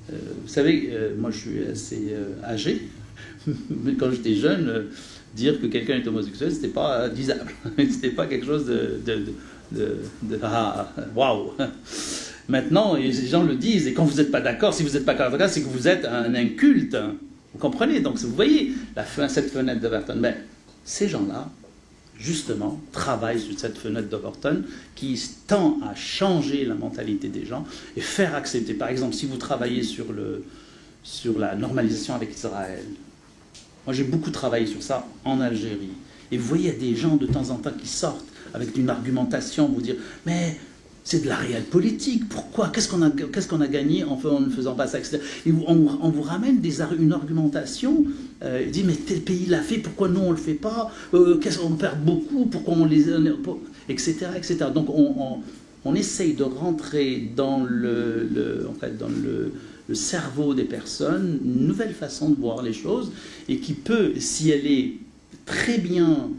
vous savez, moi je suis assez âgé, mais quand j'étais jeune, dire que quelqu'un est homosexuel, c'était pas disable. C'était pas quelque chose waouh. Maintenant, les gens le disent, et quand vous n'êtes pas d'accord, si vous n'êtes pas d'accord, c'est que vous êtes un inculte. Vous comprenez? Donc vous voyez cette fenêtre d'Overton. Mais ces gens-là, justement, travaillent sur cette fenêtre d'Overton qui tend à changer la mentalité des gens et faire accepter. Par exemple, si vous travaillez sur la normalisation avec Israël, moi j'ai beaucoup travaillé sur ça en Algérie. Et vous voyez, il y a des gens de temps en temps qui sortent avec une argumentation, vous dire, mais c'est de la réelle politique, pourquoi? Qu'est-ce qu'on a gagné en ne faisant pas ça, etc. Et on vous ramène une argumentation, dit, mais tel pays l'a fait, pourquoi nous on ne le fait pas? On perd beaucoup, pourquoi on les... etc. etc. Donc on essaye de rentrer dans le cerveau des personnes, une nouvelle façon de voir les choses, et qui peut, si elle est très bien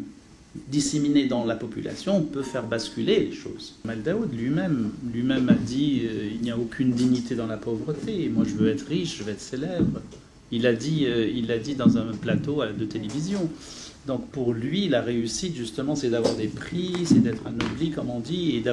disséminée dans la population, on peut faire basculer les choses. Kamel Daoud lui-même a dit il n'y a aucune dignité dans la pauvreté, moi je veux être riche, je veux être célèbre. Il l'a dit dans un plateau de télévision. Donc pour lui, la réussite, justement, c'est d'avoir des prix, c'est d'être anobli, comme on dit, et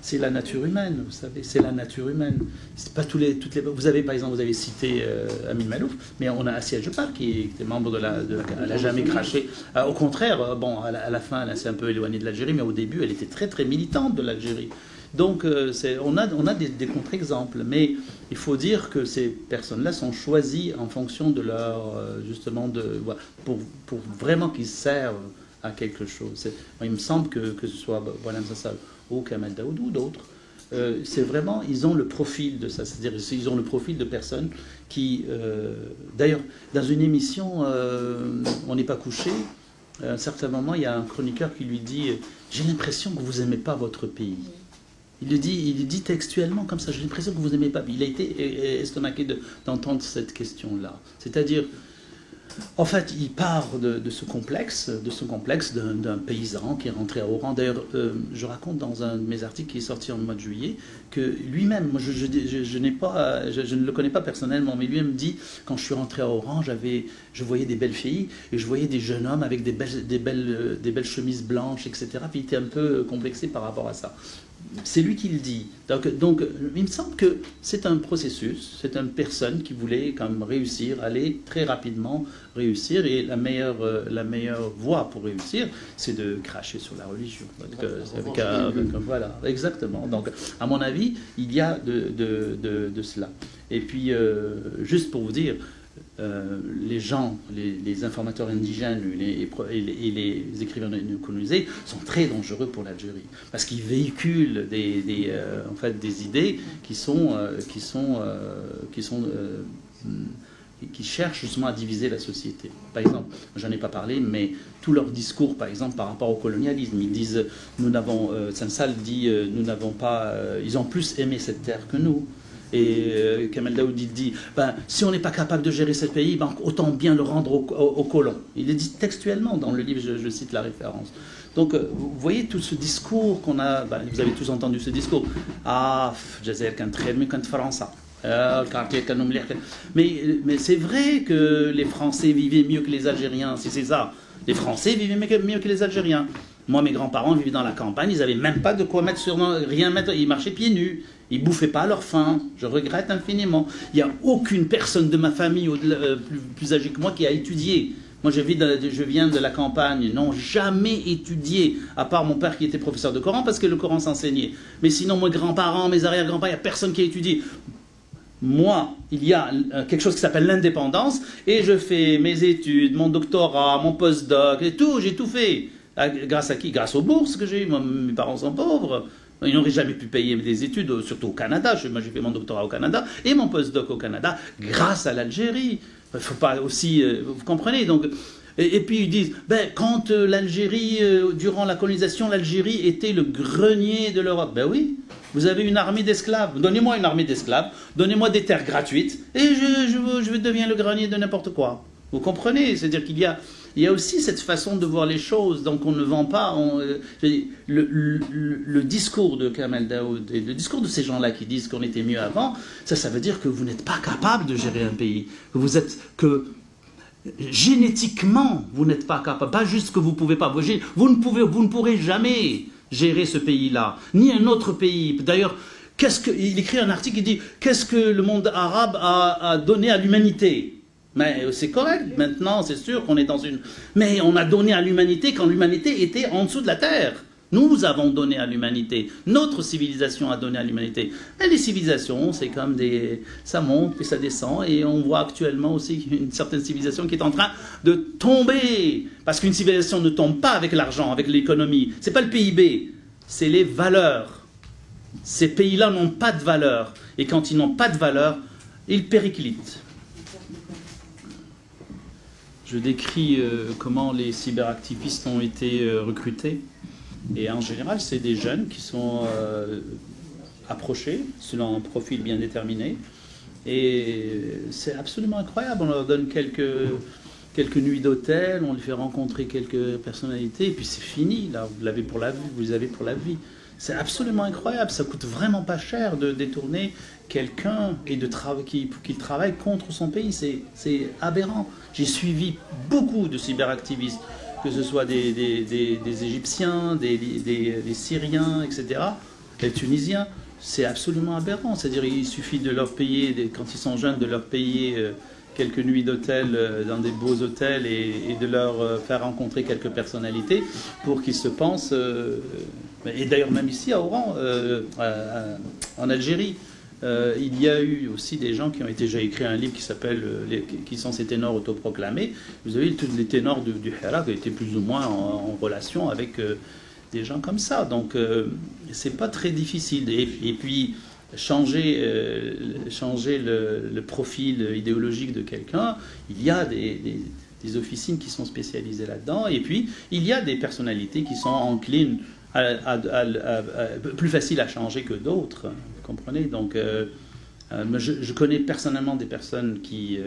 c'est la nature humaine, vous savez, c'est la nature humaine. C'est pas vous avez, par exemple, vous avez cité Amin Malouf, mais on a Assia Jepar qui était membre elle n'a jamais craché. Au contraire, bon, à la fin, elle s'est un peu éloignée de l'Algérie, mais au début, elle était très, très militante de l'Algérie. Donc, on a des contre-exemples, mais il faut dire que ces personnes-là sont choisies en fonction de leur, justement, pour vraiment qu'ils servent à quelque chose. Il me semble que ce soit Boualem Sassal ou Kamel Daoud ou d'autres, c'est vraiment, ils ont le profil de ça, c'est-à-dire ils ont le profil de personnes qui, d'ailleurs, dans une émission, On n'est pas couché, à un certain moment, il y a un chroniqueur qui lui dit « J'ai l'impression que vous n'aimez pas votre pays ». Il le dit textuellement comme ça, j'ai l'impression que vous n'aimez pas. Il a été estomaqué d'entendre cette question-là. C'est-à-dire, en fait, il part de ce complexe d'un paysan qui est rentré à Oran. D'ailleurs, je raconte dans un de mes articles qui est sorti en mois de juillet, que lui-même, moi je ne le connais pas personnellement, mais lui-même dit, quand je suis rentré à Oran, je voyais des belles filles, et je voyais des jeunes hommes avec des belles chemises blanches, etc. Puis il était un peu complexé par rapport à ça. C'est lui qui le dit. Donc, il me semble que c'est un processus, c'est une personne qui voulait quand même réussir, aller très rapidement réussir, et la meilleure voie pour réussir, c'est de cracher sur la religion. Voilà, exactement. Donc, à mon avis, il y a de cela. Et puis, juste pour vous dire, les gens, les informateurs indigènes et les écrivains colonisés sont très dangereux pour l'Algérie parce qu'ils véhiculent des idées qui cherchent justement à diviser la société. Par exemple, j'en ai pas parlé, mais tout leur discours, par exemple, par rapport au colonialisme, ils disent, Sansal dit, ils ont plus aimé cette terre que nous. Et Kamel Daoud dit, si on n'est pas capable de gérer ce pays, autant bien le rendre aux colons. Il le dit textuellement dans le livre, je cite la référence. Donc, vous voyez tout ce discours qu'on a, vous avez tous entendu ce discours. Jazair kan très mieux qu'un Français. Mais c'est vrai que les Français vivaient mieux que les Algériens, c'est ça. Les Français vivaient mieux que les Algériens. Moi, mes grands-parents vivaient dans la campagne, ils n'avaient même pas de quoi mettre ils marchaient pieds nus. Ils ne bouffaient pas à leur faim. Je regrette infiniment. Il n'y a aucune personne de ma famille plus âgée que moi qui a étudié. Moi, je viens de la campagne, n'ont jamais étudié, à part mon père qui était professeur de Coran, parce que le Coran s'enseignait. Mais sinon, mes grands-parents, mes arrière-grands-parents, il n'y a personne qui a étudié. Moi, il y a quelque chose qui s'appelle l'indépendance, et je fais mes études, mon doctorat, mon postdoc, et tout, j'ai tout fait. Grâce à qui? Grâce aux bourses que j'ai eu. Mes parents sont pauvres. Ils n'auraient jamais pu payer des études, surtout au Canada. Moi, j'ai fait mon doctorat au Canada et mon postdoc au Canada grâce à l'Algérie. Il ne faut pas aussi... vous comprenez? Donc, et puis ils disent, ben, quand l'Algérie, durant la colonisation, l'Algérie était le grenier de l'Europe. Ben oui, vous avez une armée d'esclaves. Donnez-moi une armée d'esclaves, donnez-moi des terres gratuites, et je deviens le grenier de n'importe quoi. Vous comprenez? C'est-à-dire qu'il y a aussi cette façon de voir les choses. Donc on ne vend pas... le discours de Kamel Daoud et le discours de ces gens-là qui disent qu'on était mieux avant, ça veut dire que vous n'êtes pas capable de gérer un pays. Que génétiquement, vous n'êtes pas capable. Pas juste que vous ne pouvez pas. Vous ne pourrez jamais gérer ce pays-là, ni un autre pays. D'ailleurs, il écrit un article qui dit « Qu'est-ce que le monde arabe a donné à l'humanité ?» Mais c'est correct, maintenant c'est sûr qu'on est dans une... Mais on a donné à l'humanité quand l'humanité était en dessous de la terre. Nous avons donné à l'humanité. Notre civilisation a donné à l'humanité. Mais les civilisations, c'est comme des... Ça monte puis ça descend. Et on voit actuellement aussi une certaine civilisation qui est en train de tomber. Parce qu'une civilisation ne tombe pas avec l'argent, avec l'économie. C'est pas le PIB, c'est les valeurs. Ces pays-là n'ont pas de valeur. Et quand ils n'ont pas de valeur, ils périclitent. Je décris comment les cyberactivistes ont été recrutés. Et en général, c'est des jeunes qui sont approchés selon un profil bien déterminé. Et c'est absolument incroyable. On leur donne quelques nuits d'hôtel, on les fait rencontrer quelques personnalités, et puis c'est fini. Là, vous l'avez pour la vie, vous les avez pour la vie. C'est absolument incroyable. Ça coûte vraiment pas cher de détourner quelqu'un et qu'il travaille contre son pays. C'est aberrant. J'ai suivi beaucoup de cyberactivistes, que ce soit des Égyptiens, des Syriens, etc., des Tunisiens. C'est absolument aberrant. C'est-à-dire il suffit de leur payer, quand ils sont jeunes, de leur payer quelques nuits d'hôtel dans des beaux hôtels et de leur faire rencontrer quelques personnalités pour qu'ils se pensent... et d'ailleurs même ici à Oran, en Algérie, il y a eu aussi des gens qui ont déjà écrit un livre qui s'appelle qui sont ces ténors autoproclamés. Vous avez tous les ténors du Hira qui étaient plus ou moins en relation avec des gens comme ça. Donc c'est pas très difficile. Et puis changer le profil idéologique de quelqu'un, il y a des officines qui sont spécialisées là-dedans. Et puis il y a des personnalités qui sont enclines plus facile à changer que d'autres, vous comprenez? Donc, je connais personnellement des personnes qui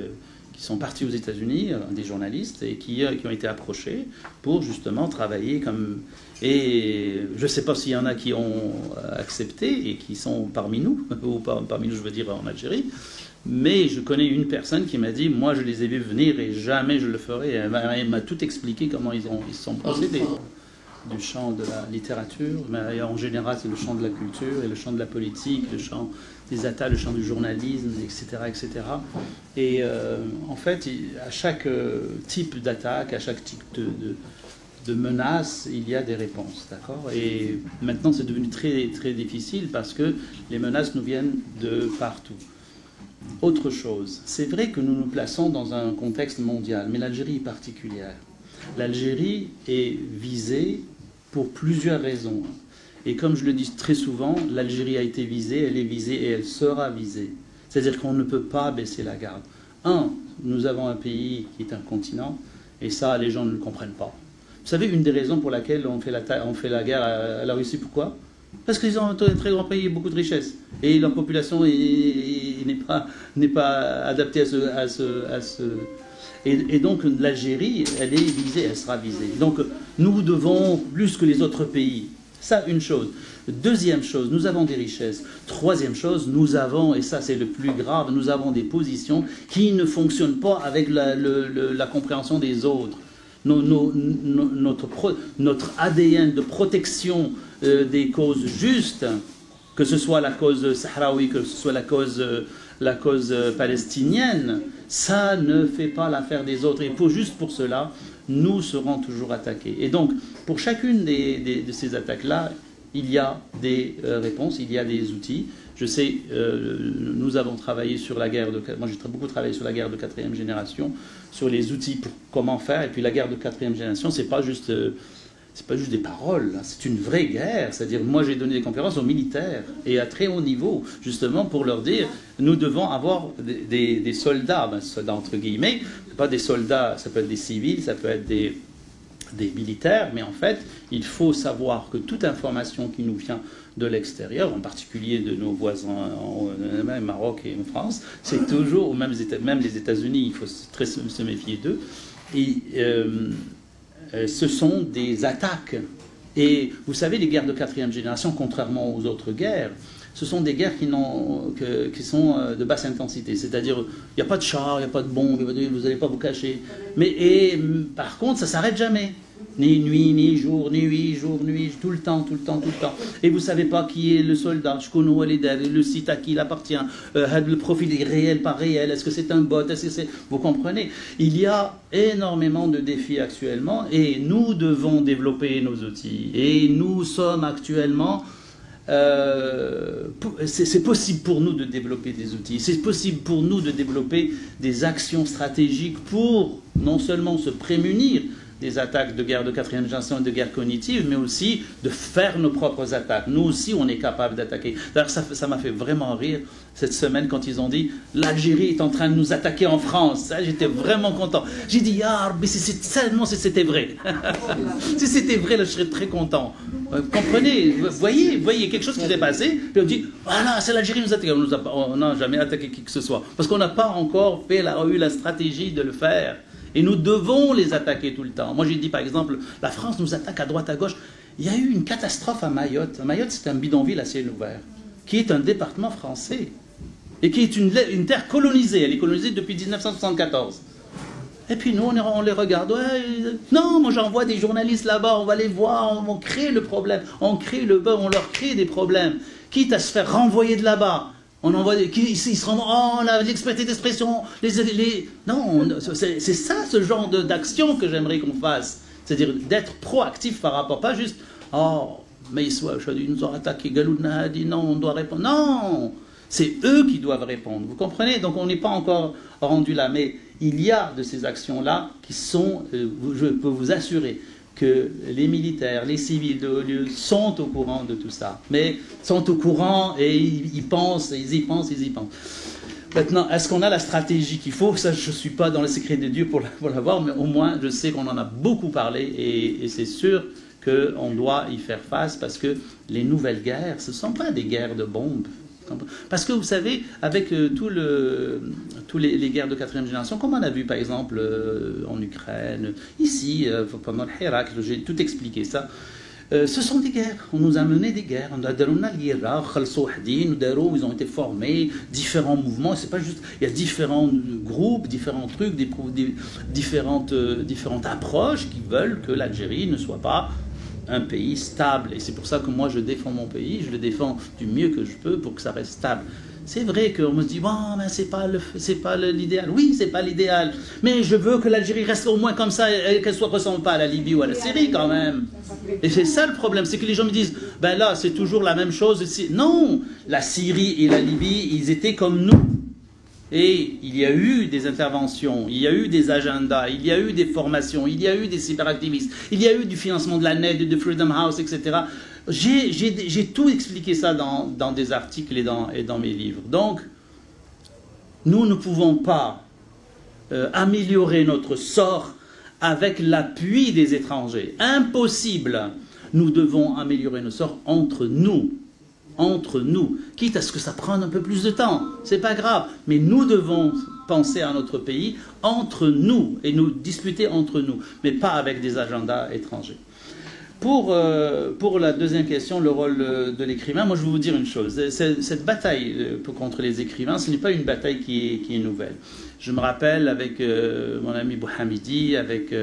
sont parties aux États-Unis, des journalistes, et qui ont été approchés pour justement travailler comme... Et je ne sais pas s'il y en a qui ont accepté et qui sont parmi nous, ou parmi nous, je veux dire, en Algérie, mais je connais une personne qui m'a dit, moi je les ai vus venir et jamais je le ferai. Elle m'a tout expliqué comment ils se sont procédés. Du champ de la littérature, mais en général c'est le champ de la culture et le champ de la politique, le champ des attaques, le champ du journalisme, etc. etc. Et en fait, à chaque type d'attaque, à chaque type de menace, il y a des réponses, d'accord? Et maintenant c'est devenu très, très difficile parce que les menaces nous viennent de partout. Autre chose, c'est vrai que nous nous plaçons dans un contexte mondial, mais l'Algérie est particulière. L'Algérie est visée pour plusieurs raisons. Et comme je le dis très souvent, l'Algérie a été visée, elle est visée et elle sera visée. C'est-à-dire qu'on ne peut pas baisser la garde. Nous avons un pays qui est un continent, et ça, les gens ne le comprennent pas. Vous savez, une des raisons pour laquelle on fait la guerre à la Russie, pourquoi? Parce qu'ils ont un très grand pays, beaucoup de richesses. Et leur population n'est pas adaptée à ce Et donc l'Algérie, elle est visée, elle sera visée. Donc nous devons, plus que les autres pays, ça une chose. Deuxième chose, nous avons des richesses. Troisième chose, nous avons, et ça c'est le plus grave, nous avons des positions qui ne fonctionnent pas avec la compréhension des autres. Notre ADN de protection des causes justes, que ce soit la cause sahraoui, que ce soit la cause palestinienne, ça ne fait pas l'affaire des autres. Et juste pour cela, nous serons toujours attaqués. Et donc, pour chacune de ces attaques-là, il y a des réponses, il y a des outils. Je sais, nous avons travaillé sur la guerre moi j'ai beaucoup travaillé sur la guerre de 4e génération, sur les outils pour comment faire. Et puis la guerre de 4e génération, c'est pas juste c'est pas juste des paroles, c'est une vraie guerre. C'est-à-dire, moi j'ai donné des conférences aux militaires, et à très haut niveau, justement pour leur dire, nous devons avoir des soldats, soldats entre guillemets, pas des soldats, ça peut être des civils, ça peut être des militaires, mais en fait, il faut savoir que toute information qui nous vient de l'extérieur, en particulier de nos voisins, même Maroc et en France, c'est toujours, ou même les États-Unis, il faut très se méfier d'eux, et ce sont des attaques. Et vous savez, les guerres de quatrième génération, contrairement aux autres guerres, ce sont des guerres qui sont de basse intensité. C'est-à-dire, il n'y a pas de chars, il n'y a pas de bombes, vous n'allez pas vous cacher. Par contre, ça ne s'arrête jamais. Ni nuit, ni jour, ni nuit, jour, nuit, tout le temps. Et vous ne savez pas qui est le soldat, le site à qui il appartient, le profil est réel, pas réel, est-ce que c'est un bot, vous comprenez? Il y a énormément de défis actuellement et nous devons développer nos outils. Et nous sommes actuellement... c'est possible pour nous de développer des outils, c'est possible pour nous de développer des actions stratégiques pour non seulement se prémunir des attaques de guerre de quatrième génération et de guerre cognitive, mais aussi de faire nos propres attaques. Nous aussi, on est capable d'attaquer. D'ailleurs, ça m'a fait vraiment rire cette semaine quand ils ont dit « l'Algérie est en train de nous attaquer en France ». J'étais vraiment content. J'ai dit « Ah, mais seulement si c'était vrai ». Si c'était vrai, là, je serais très content. Comprenez, voyez quelque chose qui s'est passé, puis on dit « Voilà, c'est l'Algérie qui nous attaque ». On n'a jamais attaqué qui que ce soit, parce qu'on n'a pas encore eu la stratégie de le faire. Et nous devons les attaquer tout le temps. Moi, j'ai dit, par exemple, la France nous attaque à droite, à gauche. Il y a eu une catastrophe à Mayotte. Mayotte, c'est un bidonville à ciel ouvert, qui est un département français, et qui est une terre colonisée. Elle est colonisée depuis 1974. Et puis nous, on les regarde. Ouais, non, moi j'envoie des journalistes là-bas, on va les voir, on crée le problème. On leur crée des problèmes. Quitte à se faire renvoyer de là-bas. On envoie ils se rendent, oh, on a l'expertise d'expression, non, c'est ça ce genre d'action que j'aimerais qu'on fasse. C'est-à-dire d'être proactif par rapport, pas juste, oh, mais ils nous ont attaqué, Galouna a dit non, on doit répondre. Non, c'est eux qui doivent répondre, vous comprenez? Donc on n'est pas encore rendu là, mais il y a de ces actions-là qui sont, je peux vous assurer, que les militaires, les civils de haut lieu sont au courant de tout ça. Mais sont au courant et ils y pensent. Maintenant, est-ce qu'on a la stratégie qu'il faut? Ça, je ne suis pas dans le secret de Dieu pour l'avoir, mais au moins, je sais qu'on en a beaucoup parlé et c'est sûr qu'on doit y faire face parce que les nouvelles guerres, ce ne sont pas des guerres de bombes. Parce que vous savez, avec tous les guerres de quatrième génération, comme on a vu par exemple en Ukraine, ici, pendant le Hirak, j'ai tout expliqué ça, ce sont des guerres. On nous a mené des guerres. Ils ont été formés, différents mouvements. C'est pas juste, il y a différents groupes, différents trucs, différentes approches qui veulent que l'Algérie ne soit pas un pays stable. Et c'est pour ça que moi je défends mon pays, je le défends du mieux que je peux pour que ça reste stable. C'est vrai qu'on me dit, bon, mais c'est pas l'idéal. Oui, c'est pas l'idéal. Mais je veux que l'Algérie reste au moins comme ça et qu'elle ne ressemble pas à la Libye ou à la Syrie quand même. Et c'est ça le problème, c'est que les gens me disent, ben là, c'est toujours la même chose. Non, la Syrie et la Libye, ils étaient comme nous. Et il y a eu des interventions, il y a eu des agendas, il y a eu des formations, il y a eu des cyberactivistes, il y a eu du financement de la NED, de Freedom House, etc. J'ai tout expliqué ça dans des articles et dans mes livres. Donc, nous ne pouvons pas améliorer notre sort avec l'appui des étrangers. Impossible. Nous devons améliorer nos sorts entre nous, quitte à ce que ça prenne un peu plus de temps. C'est pas grave, mais nous devons penser à notre pays entre nous et nous disputer entre nous, mais pas avec des agendas étrangers. Pour la deuxième question, le rôle de l'écrivain, moi je vais vous dire une chose. Cette bataille contre les écrivains, ce n'est pas une bataille qui est nouvelle. Je me rappelle avec mon ami Bouhamidi, avec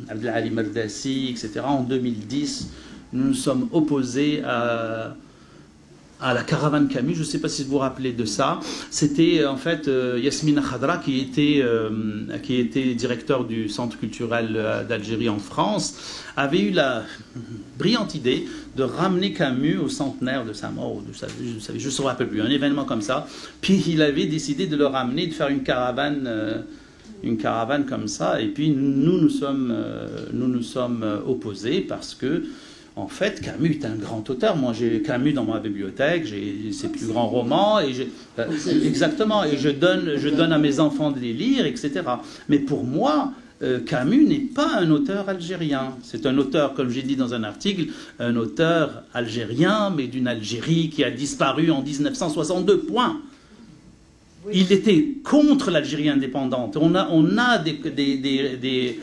Abdelali Mardassi, etc. En 2010, nous nous sommes opposés à la caravane Camus. Je ne sais pas si vous vous rappelez de ça. C'était en fait Yasmina Khadra qui était directeur du Centre culturel d'Algérie en France, avait eu la brillante idée de ramener Camus au centenaire de sa mort, je ne me rappelle plus, un événement comme ça. Puis il avait décidé de le ramener, de faire une caravane une caravane comme ça, et puis nous nous sommes opposés parce que, en fait, Camus est un grand auteur. Moi, j'ai Camus dans ma bibliothèque, j'ai ses plus grands romans, et exactement, et je donne à mes enfants de les lire, etc. Mais pour moi, Camus n'est pas un auteur algérien. C'est un auteur, comme j'ai dit dans un article, un auteur algérien, mais d'une Algérie qui a disparu en 1962, point. Il était contre l'Algérie indépendante. On a des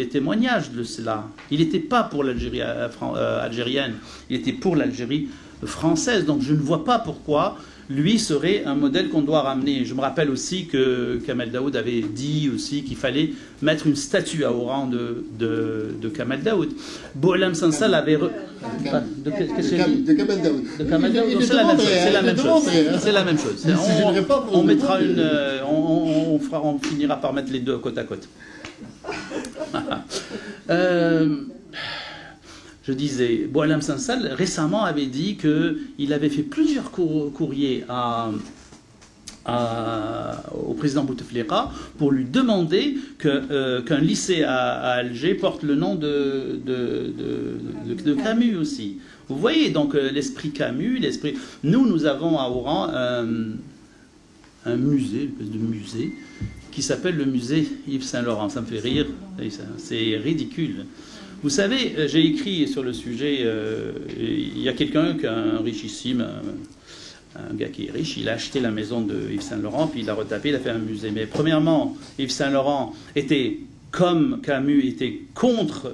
témoignages de cela. Il n'était pas pour l'Algérie algérienne, il était pour l'Algérie française. Donc je ne vois pas pourquoi lui serait un modèle qu'on doit ramener. Je me rappelle aussi que Kamel Daoud avait dit aussi qu'il fallait mettre une statue à Oran de Kamel Daoud. Boualem Sansal avait... De Kamel Daoud. De Kamel Daoud, c'est la même chose. C'est la même chose. On mettra une... On finira par mettre les deux côte à côte. Je disais, Boualem Sansal récemment avait dit qu'il avait fait plusieurs courriers au président Bouteflika pour lui demander qu'un lycée à Alger porte le nom de Camus aussi. Vous voyez, donc l'esprit Camus, Nous avons à Oran un musée, une espèce de musée, qui s'appelle le musée Yves Saint-Laurent. Ça me fait rire, c'est ridicule. Vous savez, j'ai écrit sur le sujet, il y a quelqu'un qui est un richissime, un gars qui est riche, il a acheté la maison de Yves Saint-Laurent, puis il l'a retapé, il a fait un musée. Mais premièrement, Yves Saint-Laurent était, comme Camus, était contre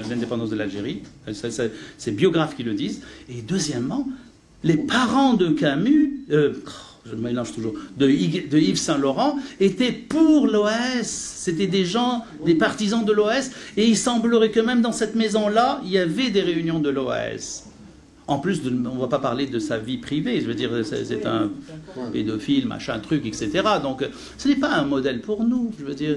l'indépendance de l'Algérie. C'est biographes qui le disent. Et deuxièmement, les parents de Camus... je me mélange toujours, de Yves Saint-Laurent, étaient pour l'OAS. C'était des gens, des partisans de l'OAS, et il semblerait que même dans cette maison-là, il y avait des réunions de l'OAS. En plus, on ne va pas parler de sa vie privée, je veux dire, c'est un pédophile, machin, truc, etc. Donc, ce n'est pas un modèle pour nous. Je veux dire,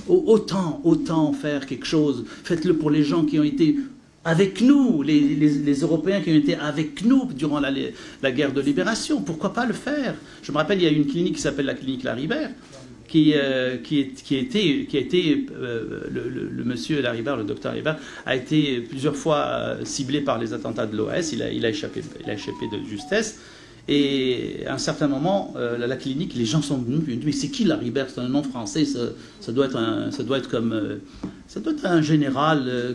autant faire quelque chose, faites-le pour les gens qui ont été... avec nous, les Européens qui ont été avec nous durant la guerre de libération. Pourquoi pas le faire? Je me rappelle, il y a une clinique qui s'appelle la clinique Laribert, qui a été le monsieur Laribert, le docteur Laribert, a été plusieurs fois ciblé par les attentats de l'OS. Il a échappé de justesse. Et à un certain moment, la clinique, les gens sont venus, mais c'est qui Laribert? C'est un nom français, ça doit être un général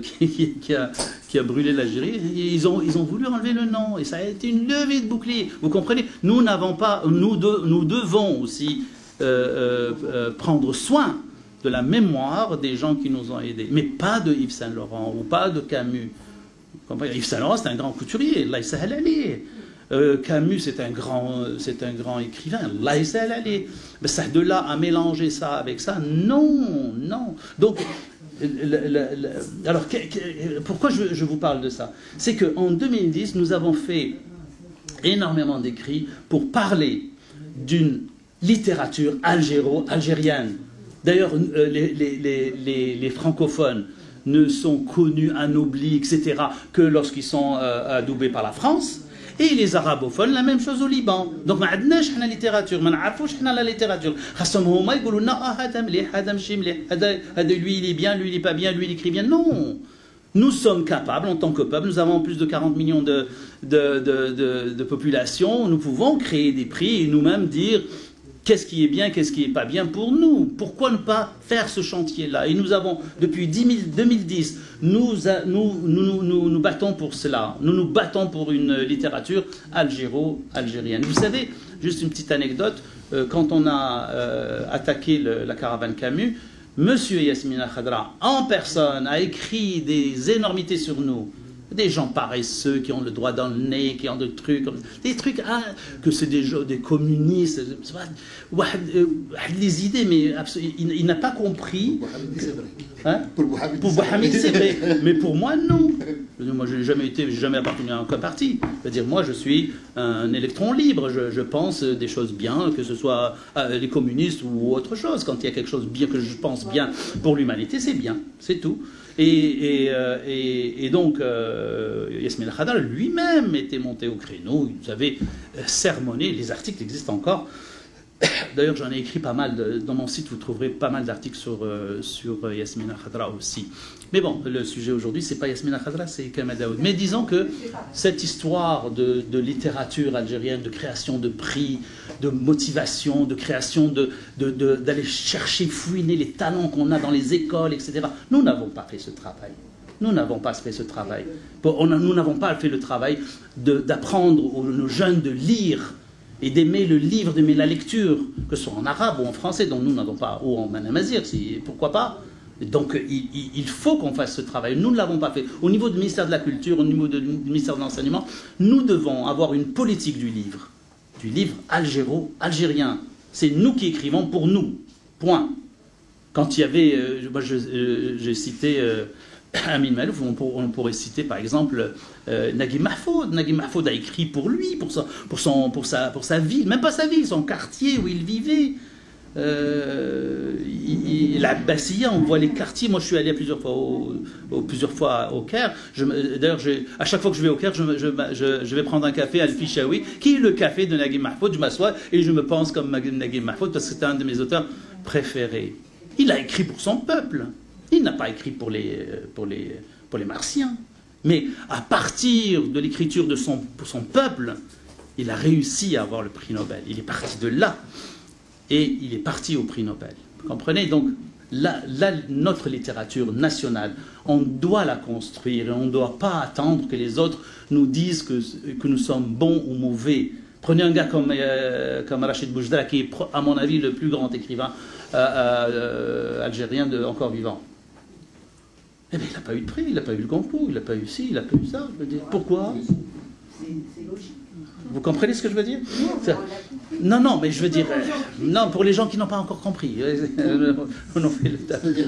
qui a brûlé l'Algérie. Ils ont voulu enlever le nom, et ça a été une levée de bouclier. Vous comprenez? Nous devons aussi prendre soin de la mémoire des gens qui nous ont aidés, mais pas de Yves Saint-Laurent ou pas de Camus. Yves Saint-Laurent, c'est un grand couturier, Allah yasahel alayh. Camus, c'est un grand écrivain. Allah yasahel alayh. Mais ça, de là à mélanger ça avec ça, non. Donc, alors, pourquoi je vous parle de ça? C'est qu'en 2010, nous avons fait énormément d'écrits pour parler d'une littérature algérienne. D'ailleurs, les francophones ne sont connus, anoblis, etc., que lorsqu'ils sont adoubés par la France. Et les arabophones, la même chose au Liban. Donc, ما عندناش حنا littérature, ما نعرفوش حنا la littérature. خاصهم هما يقولوا لنا هذا مليح هذا ماشي مليح هذا lui il est bien, lui il est pas bien, lui il écrit bien. Non. Nous sommes capables, en tant que peuple, nous avons plus de 40 millions de population, nous pouvons créer des prix et nous-mêmes dire qu'est-ce qui est bien, qu'est-ce qui n'est pas bien pour nous. Pourquoi ne pas faire ce chantier-là? Et nous avons, depuis 2010, nous battons pour cela. Nous nous battons pour une littérature algéro-algérienne. Vous savez, juste une petite anecdote, quand on a attaqué la caravane Camus, Monsieur Yasmina Khadra, en personne, a écrit des énormités sur nous. Des gens paresseux qui ont le doigt dans le nez, qui ont des trucs que c'est des communistes. Les idées, mais il n'a pas compris. Hein? Pour Bouhamid, c'est vrai. Mais pour moi, non. Moi, je n'ai jamais appartenu à aucun parti. C'est-à-dire, moi, je suis un électron libre. Je pense des choses bien, que ce soit les communistes ou autre chose. Quand il y a quelque chose bien que je pense bien pour l'humanité, c'est bien. C'est tout. Et donc, Yasmina Khadra lui-même était monté au créneau. Il nous avait sermonné. Les articles existent encore. D'ailleurs, j'en ai écrit pas mal. Dans mon site, vous trouverez pas mal d'articles sur Yasmina Khadra aussi. Mais bon, le sujet aujourd'hui, c'est pas Yasmina Khadra, c'est Kamel Daoud. Mais disons que cette histoire de littérature algérienne, de création de prix, de motivation, de création, d'aller chercher, fouiner les talents qu'on a dans les écoles, etc. Nous n'avons pas fait ce travail. Nous n'avons pas fait ce travail. Nous n'avons pas fait le travail d'apprendre aux nos jeunes de lire et d'aimer le livre, d'aimer la lecture, que ce soit en arabe ou en français, dont nous n'avons pas, ou en manamazir, pourquoi pas. Donc il faut qu'on fasse ce travail. Nous ne l'avons pas fait. Au niveau du ministère de la Culture, au niveau du ministère de l'Enseignement, nous devons avoir une politique du livre algérien. C'est nous qui écrivons pour nous. Point. Quand il y avait, moi j'ai cité Amin Malouf, on pourrait citer par exemple Naguib Mahfoud. Naguib Mahfoud a écrit pour lui, pour sa ville, même pas sa ville, son quartier où il vivait. La Bassia, on voit les quartiers. Moi, je suis allé plusieurs fois au Caire. D'ailleurs, à chaque fois que je vais au Caire, je vais prendre un café à Al-Fishawi, qui est le café de Naguib Mahfoud. Je m'assois et je me pense comme Naguib Mahfoud parce que c'est un de mes auteurs préférés. Il a écrit pour son peuple. Il n'a pas écrit pour les Martiens. Mais à partir de l'écriture pour son peuple, il a réussi à avoir le prix Nobel. Il est parti de là. Et il est parti au prix Nobel. Vous comprenez? Donc, notre littérature nationale, on doit la construire et on ne doit pas attendre que les autres nous disent que nous sommes bons ou mauvais. Prenez un gars comme Rachid Boujdara, qui est, à mon avis, le plus grand écrivain algérien encore vivant. Eh bien, il n'a pas eu de prix, il n'a pas eu le Goncourt, il n'a pas eu ci, il n'a pas eu ça. Je veux dire, pourquoi? C'est logique. Vous comprenez ce que je veux dire? Non, mais je veux dire... non, pour les gens qui n'ont pas encore compris. On en fait le tas. C'est-à-dire,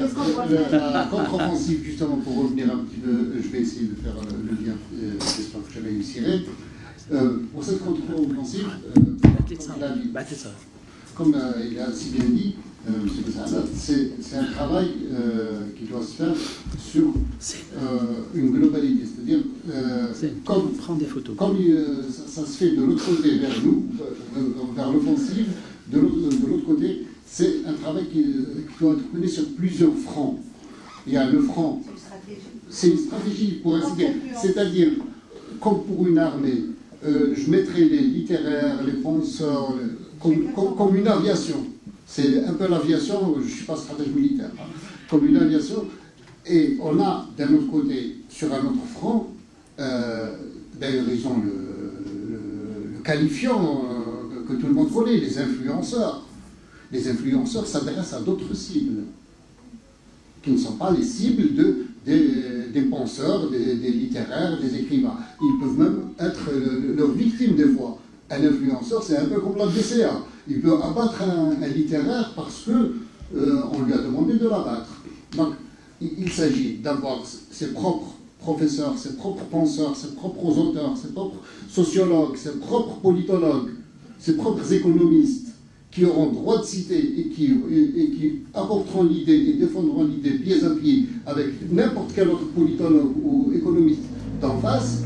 la contre-offensive, justement, pour revenir un petit peu, je vais essayer de faire le lien, j'espère que je réussirai. Pour cette contre-offensive, comme il a si bien dit, M. Bessaada, c'est un travail qui doit se faire sur une globalité. C'est-à-dire, comme ça se fait de l'autre côté vers nous, vers l'offensive, de l'autre côté, c'est un travail qui doit être mené sur plusieurs fronts. Il y a le front. C'est une stratégie, pour ainsi dire. C'est-à-dire, comme pour une armée, je mettrai les littéraires, les penseurs, comme une aviation. C'est un peu l'aviation, je ne suis pas stratège militaire, hein, comme une aviation. Et on a d'un autre côté, sur un autre front, d'ailleurs ils ont le qualifiant que tout le monde connaît, les influenceurs. Les influenceurs s'adressent à d'autres cibles, qui ne sont pas les cibles des penseurs, des littéraires, des écrivains. Ils peuvent même être leurs victimes des fois. Un influenceur, c'est un peu comme la DCA. Il peut abattre un littéraire parce qu'on lui a demandé de l'abattre. Donc, il s'agit d'avoir ses propres professeurs, ses propres penseurs, ses propres auteurs, ses propres sociologues, ses propres politologues, ses propres économistes qui auront droit de citer et qui apporteront l'idée et défendront l'idée pied à pied avec n'importe quel autre politologue ou économiste d'en face.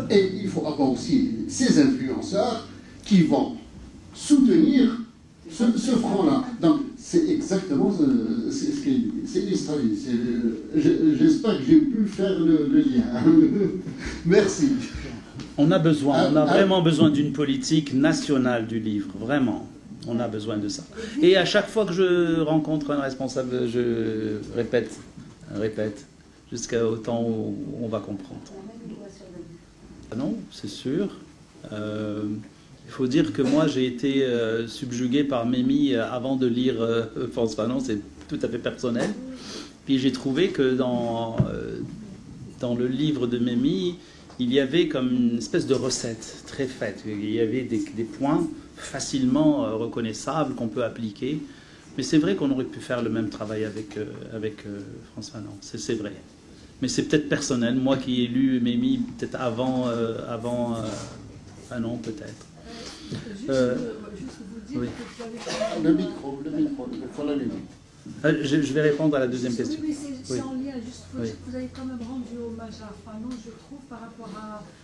Et il faut avoir aussi ces influenceurs qui vont soutenir ce front-là. Donc, c'est exactement ce qu'il dit. C'est l'histoire. J'espère que j'ai pu faire le lien. Merci. On a vraiment besoin d'une politique nationale du livre, vraiment. On a besoin de ça. Et à chaque fois que je rencontre un responsable, je répète, jusqu'à autant où on va comprendre. Non, c'est sûr. Il faut dire que moi, j'ai été subjugué par Mémy avant de lire Frantz Fanon, c'est tout à fait personnel. Puis j'ai trouvé que dans le livre de Mémy, il y avait comme une espèce de recette très faite. Il y avait des points facilement reconnaissables qu'on peut appliquer. Mais c'est vrai qu'on aurait pu faire le même travail avec Frantz Fanon, c'est vrai. Mais c'est peut-être personnel, moi qui ai lu Mémy peut-être avant Fanon, peut-être. Juste vous dire que le micro, il faut l'allumer. Je vais répondre à la deuxième question. Oui, mais c'est en lien, juste pour Oui. dire que vous avez quand même rendu hommage à Fanon, je trouve, par rapport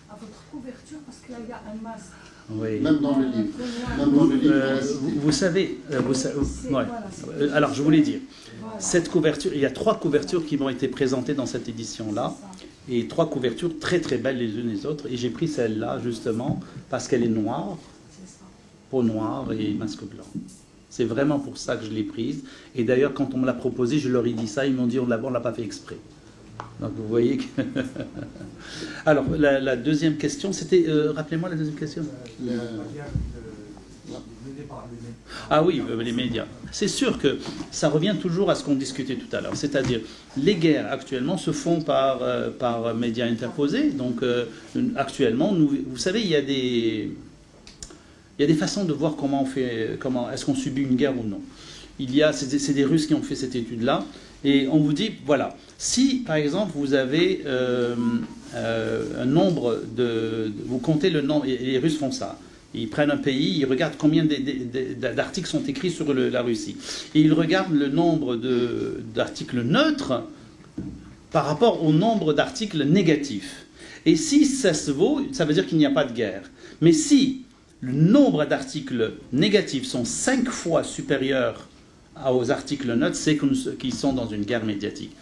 à votre couverture, parce qu'il y a un masque. Oui. Même dans le livre. Même dans le livre. Vous savez, ouais. Alors je voulais dire, cette couverture, il y a 3 couvertures qui m'ont été présentées dans cette édition-là, et 3 couvertures très très belles les unes les autres, et j'ai pris celle-là justement parce qu'elle est noire, peau noire et masque blanc. C'est vraiment pour ça que je l'ai prise. Et d'ailleurs, quand on me l'a proposé, je leur ai dit ça. Ils m'ont dit on ne l'a pas fait exprès. Donc vous voyez que... Alors, la deuxième question, c'était... rappelez-moi la deuxième question. Ah oui, les médias. C'est sûr que ça revient toujours à ce qu'on discutait tout à l'heure. C'est-à-dire, les guerres actuellement se font par médias interposés. Donc, actuellement, vous savez, il y a des façons de voir comment est-ce qu'on subit une guerre ou non. C'est des Russes qui ont fait cette étude-là, et on vous dit, voilà, si par exemple vous avez un nombre vous comptez le nombre, et les Russes font ça, ils prennent un pays, ils regardent combien d'articles sont écrits sur la Russie, et ils regardent le nombre d'articles neutres par rapport au nombre d'articles négatifs. Et si ça se vaut, ça veut dire qu'il n'y a pas de guerre. Mais si le nombre d'articles négatifs sont 5 fois supérieurs aux articles neutres, c'est qu'ils sont dans une guerre médiatique.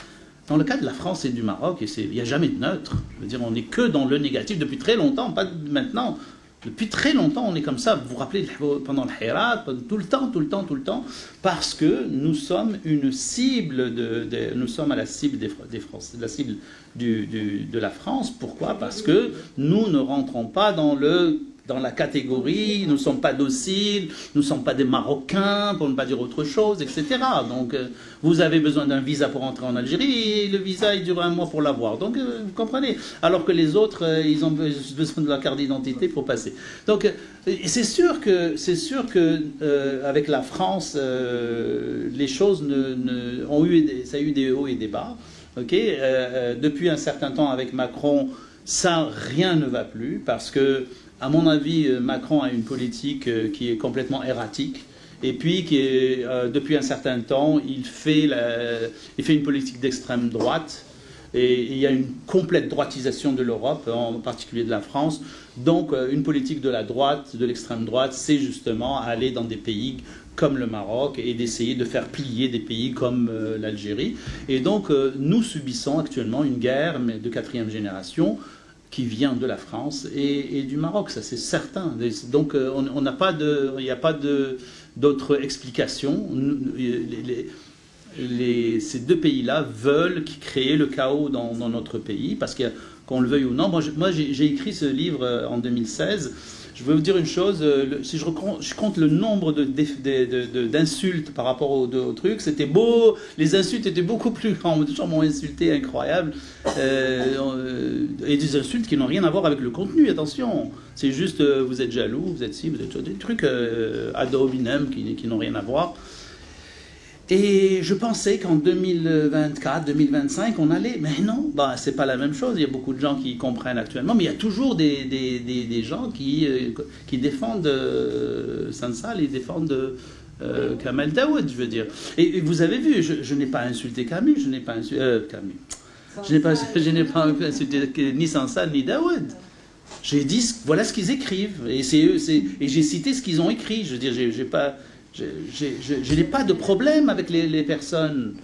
Dans le cas de la France et du Maroc, il n'y a jamais de neutre. Je veux dire, on n'est que dans le négatif depuis très longtemps, pas maintenant. Depuis très longtemps, on est comme ça. Vous vous rappelez, pendant le Hirat, tout le temps, parce que nous sommes une cible, nous sommes à la cible des Français, la cible de la France. Pourquoi? Parce que nous ne rentrons pas dans la catégorie, nous ne sommes pas dociles, nous ne sommes pas des Marocains, pour ne pas dire autre chose, etc. Donc, vous avez besoin d'un visa pour entrer en Algérie, et le visa, il dure 1 mois pour l'avoir. Donc, vous comprenez. Alors que les autres, ils ont besoin de la carte d'identité pour passer. Donc, c'est sûr que avec la France, les choses ça a eu des hauts et des bas. Okay, depuis un certain temps, avec Macron, rien ne va plus, parce que, à mon avis, Macron a une politique qui est complètement erratique, et puis depuis un certain temps, il fait une politique d'extrême droite, et il y a une complète droitisation de l'Europe, en particulier de la France. Donc une politique de la droite, de l'extrême droite, c'est justement aller dans des pays comme le Maroc et d'essayer de faire plier des pays comme l'Algérie. Et donc nous subissons actuellement une guerre de 4e génération, qui vient de la France et du Maroc, ça c'est certain. Donc il n'y a pas d'autre explication. Ces 2 pays-là veulent créer le chaos dans notre pays, parce qu'on le veuille ou non. Moi j'ai écrit ce livre en 2016. Je veux vous dire une chose, si je compte le nombre d'insultes par rapport au truc, c'était beau, les insultes étaient beaucoup plus grands, les gens m'ont insulté, incroyable, et des insultes qui n'ont rien à voir avec le contenu, attention, c'est juste vous êtes jaloux, vous êtes ci, vous êtes des trucs ad hominem qui n'ont rien à voir. Et je pensais qu'en 2024, 2025, on allait... Mais non, c'est pas la même chose. Il y a beaucoup de gens qui comprennent actuellement, mais il y a toujours des gens qui défendent Sansal et défendent Kamel Daoud, je veux dire. Et vous avez vu, je n'ai pas insulté Camus, je n'ai pas insulté... Je n'ai pas insulté ni Sansal ni Daoud. J'ai dit, voilà ce qu'ils écrivent. Et j'ai cité ce qu'ils ont écrit. Je veux dire, je n'ai pas de problème avec les personnes.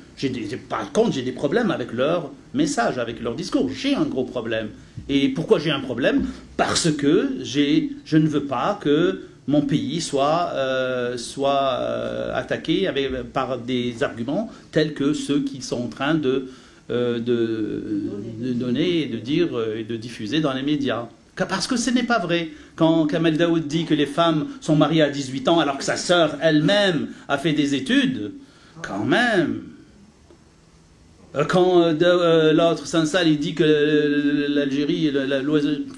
Par contre, j'ai des problèmes avec leur message, avec leur discours. J'ai un gros problème. Et pourquoi j'ai un problème? Parce que je ne veux pas que mon pays soit attaqué par des arguments tels que ceux qui sont en train de donner et de dire et de diffuser dans les médias. Parce que ce n'est pas vrai. Quand Kamel Daoud dit que les femmes sont mariées à 18 ans alors que sa sœur elle-même a fait des études, quand même. Quand l'autre Sansal il dit que l'Algérie,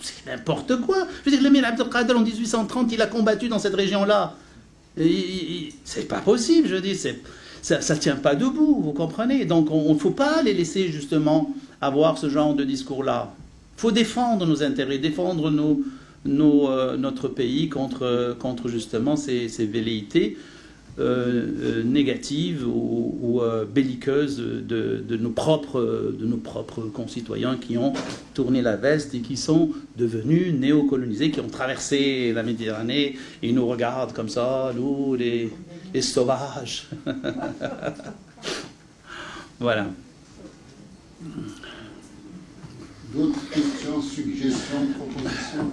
c'est n'importe quoi. Je veux dire, l'émir Abdelkader en 1830, il a combattu dans cette région-là. C'est pas possible, je dis. Ça ne tient pas debout, vous comprenez. Donc on ne faut pas les laisser justement avoir ce genre de discours-là. Il faut défendre nos intérêts, défendre notre pays contre justement ces velléités. négative ou belliqueuse de nos propres concitoyens qui ont tourné la veste et qui sont devenus néocolonisés, qui ont traversé la Méditerranée et nous regardent comme ça, nous, les sauvages. Voilà. D'autres questions, suggestions, propositions?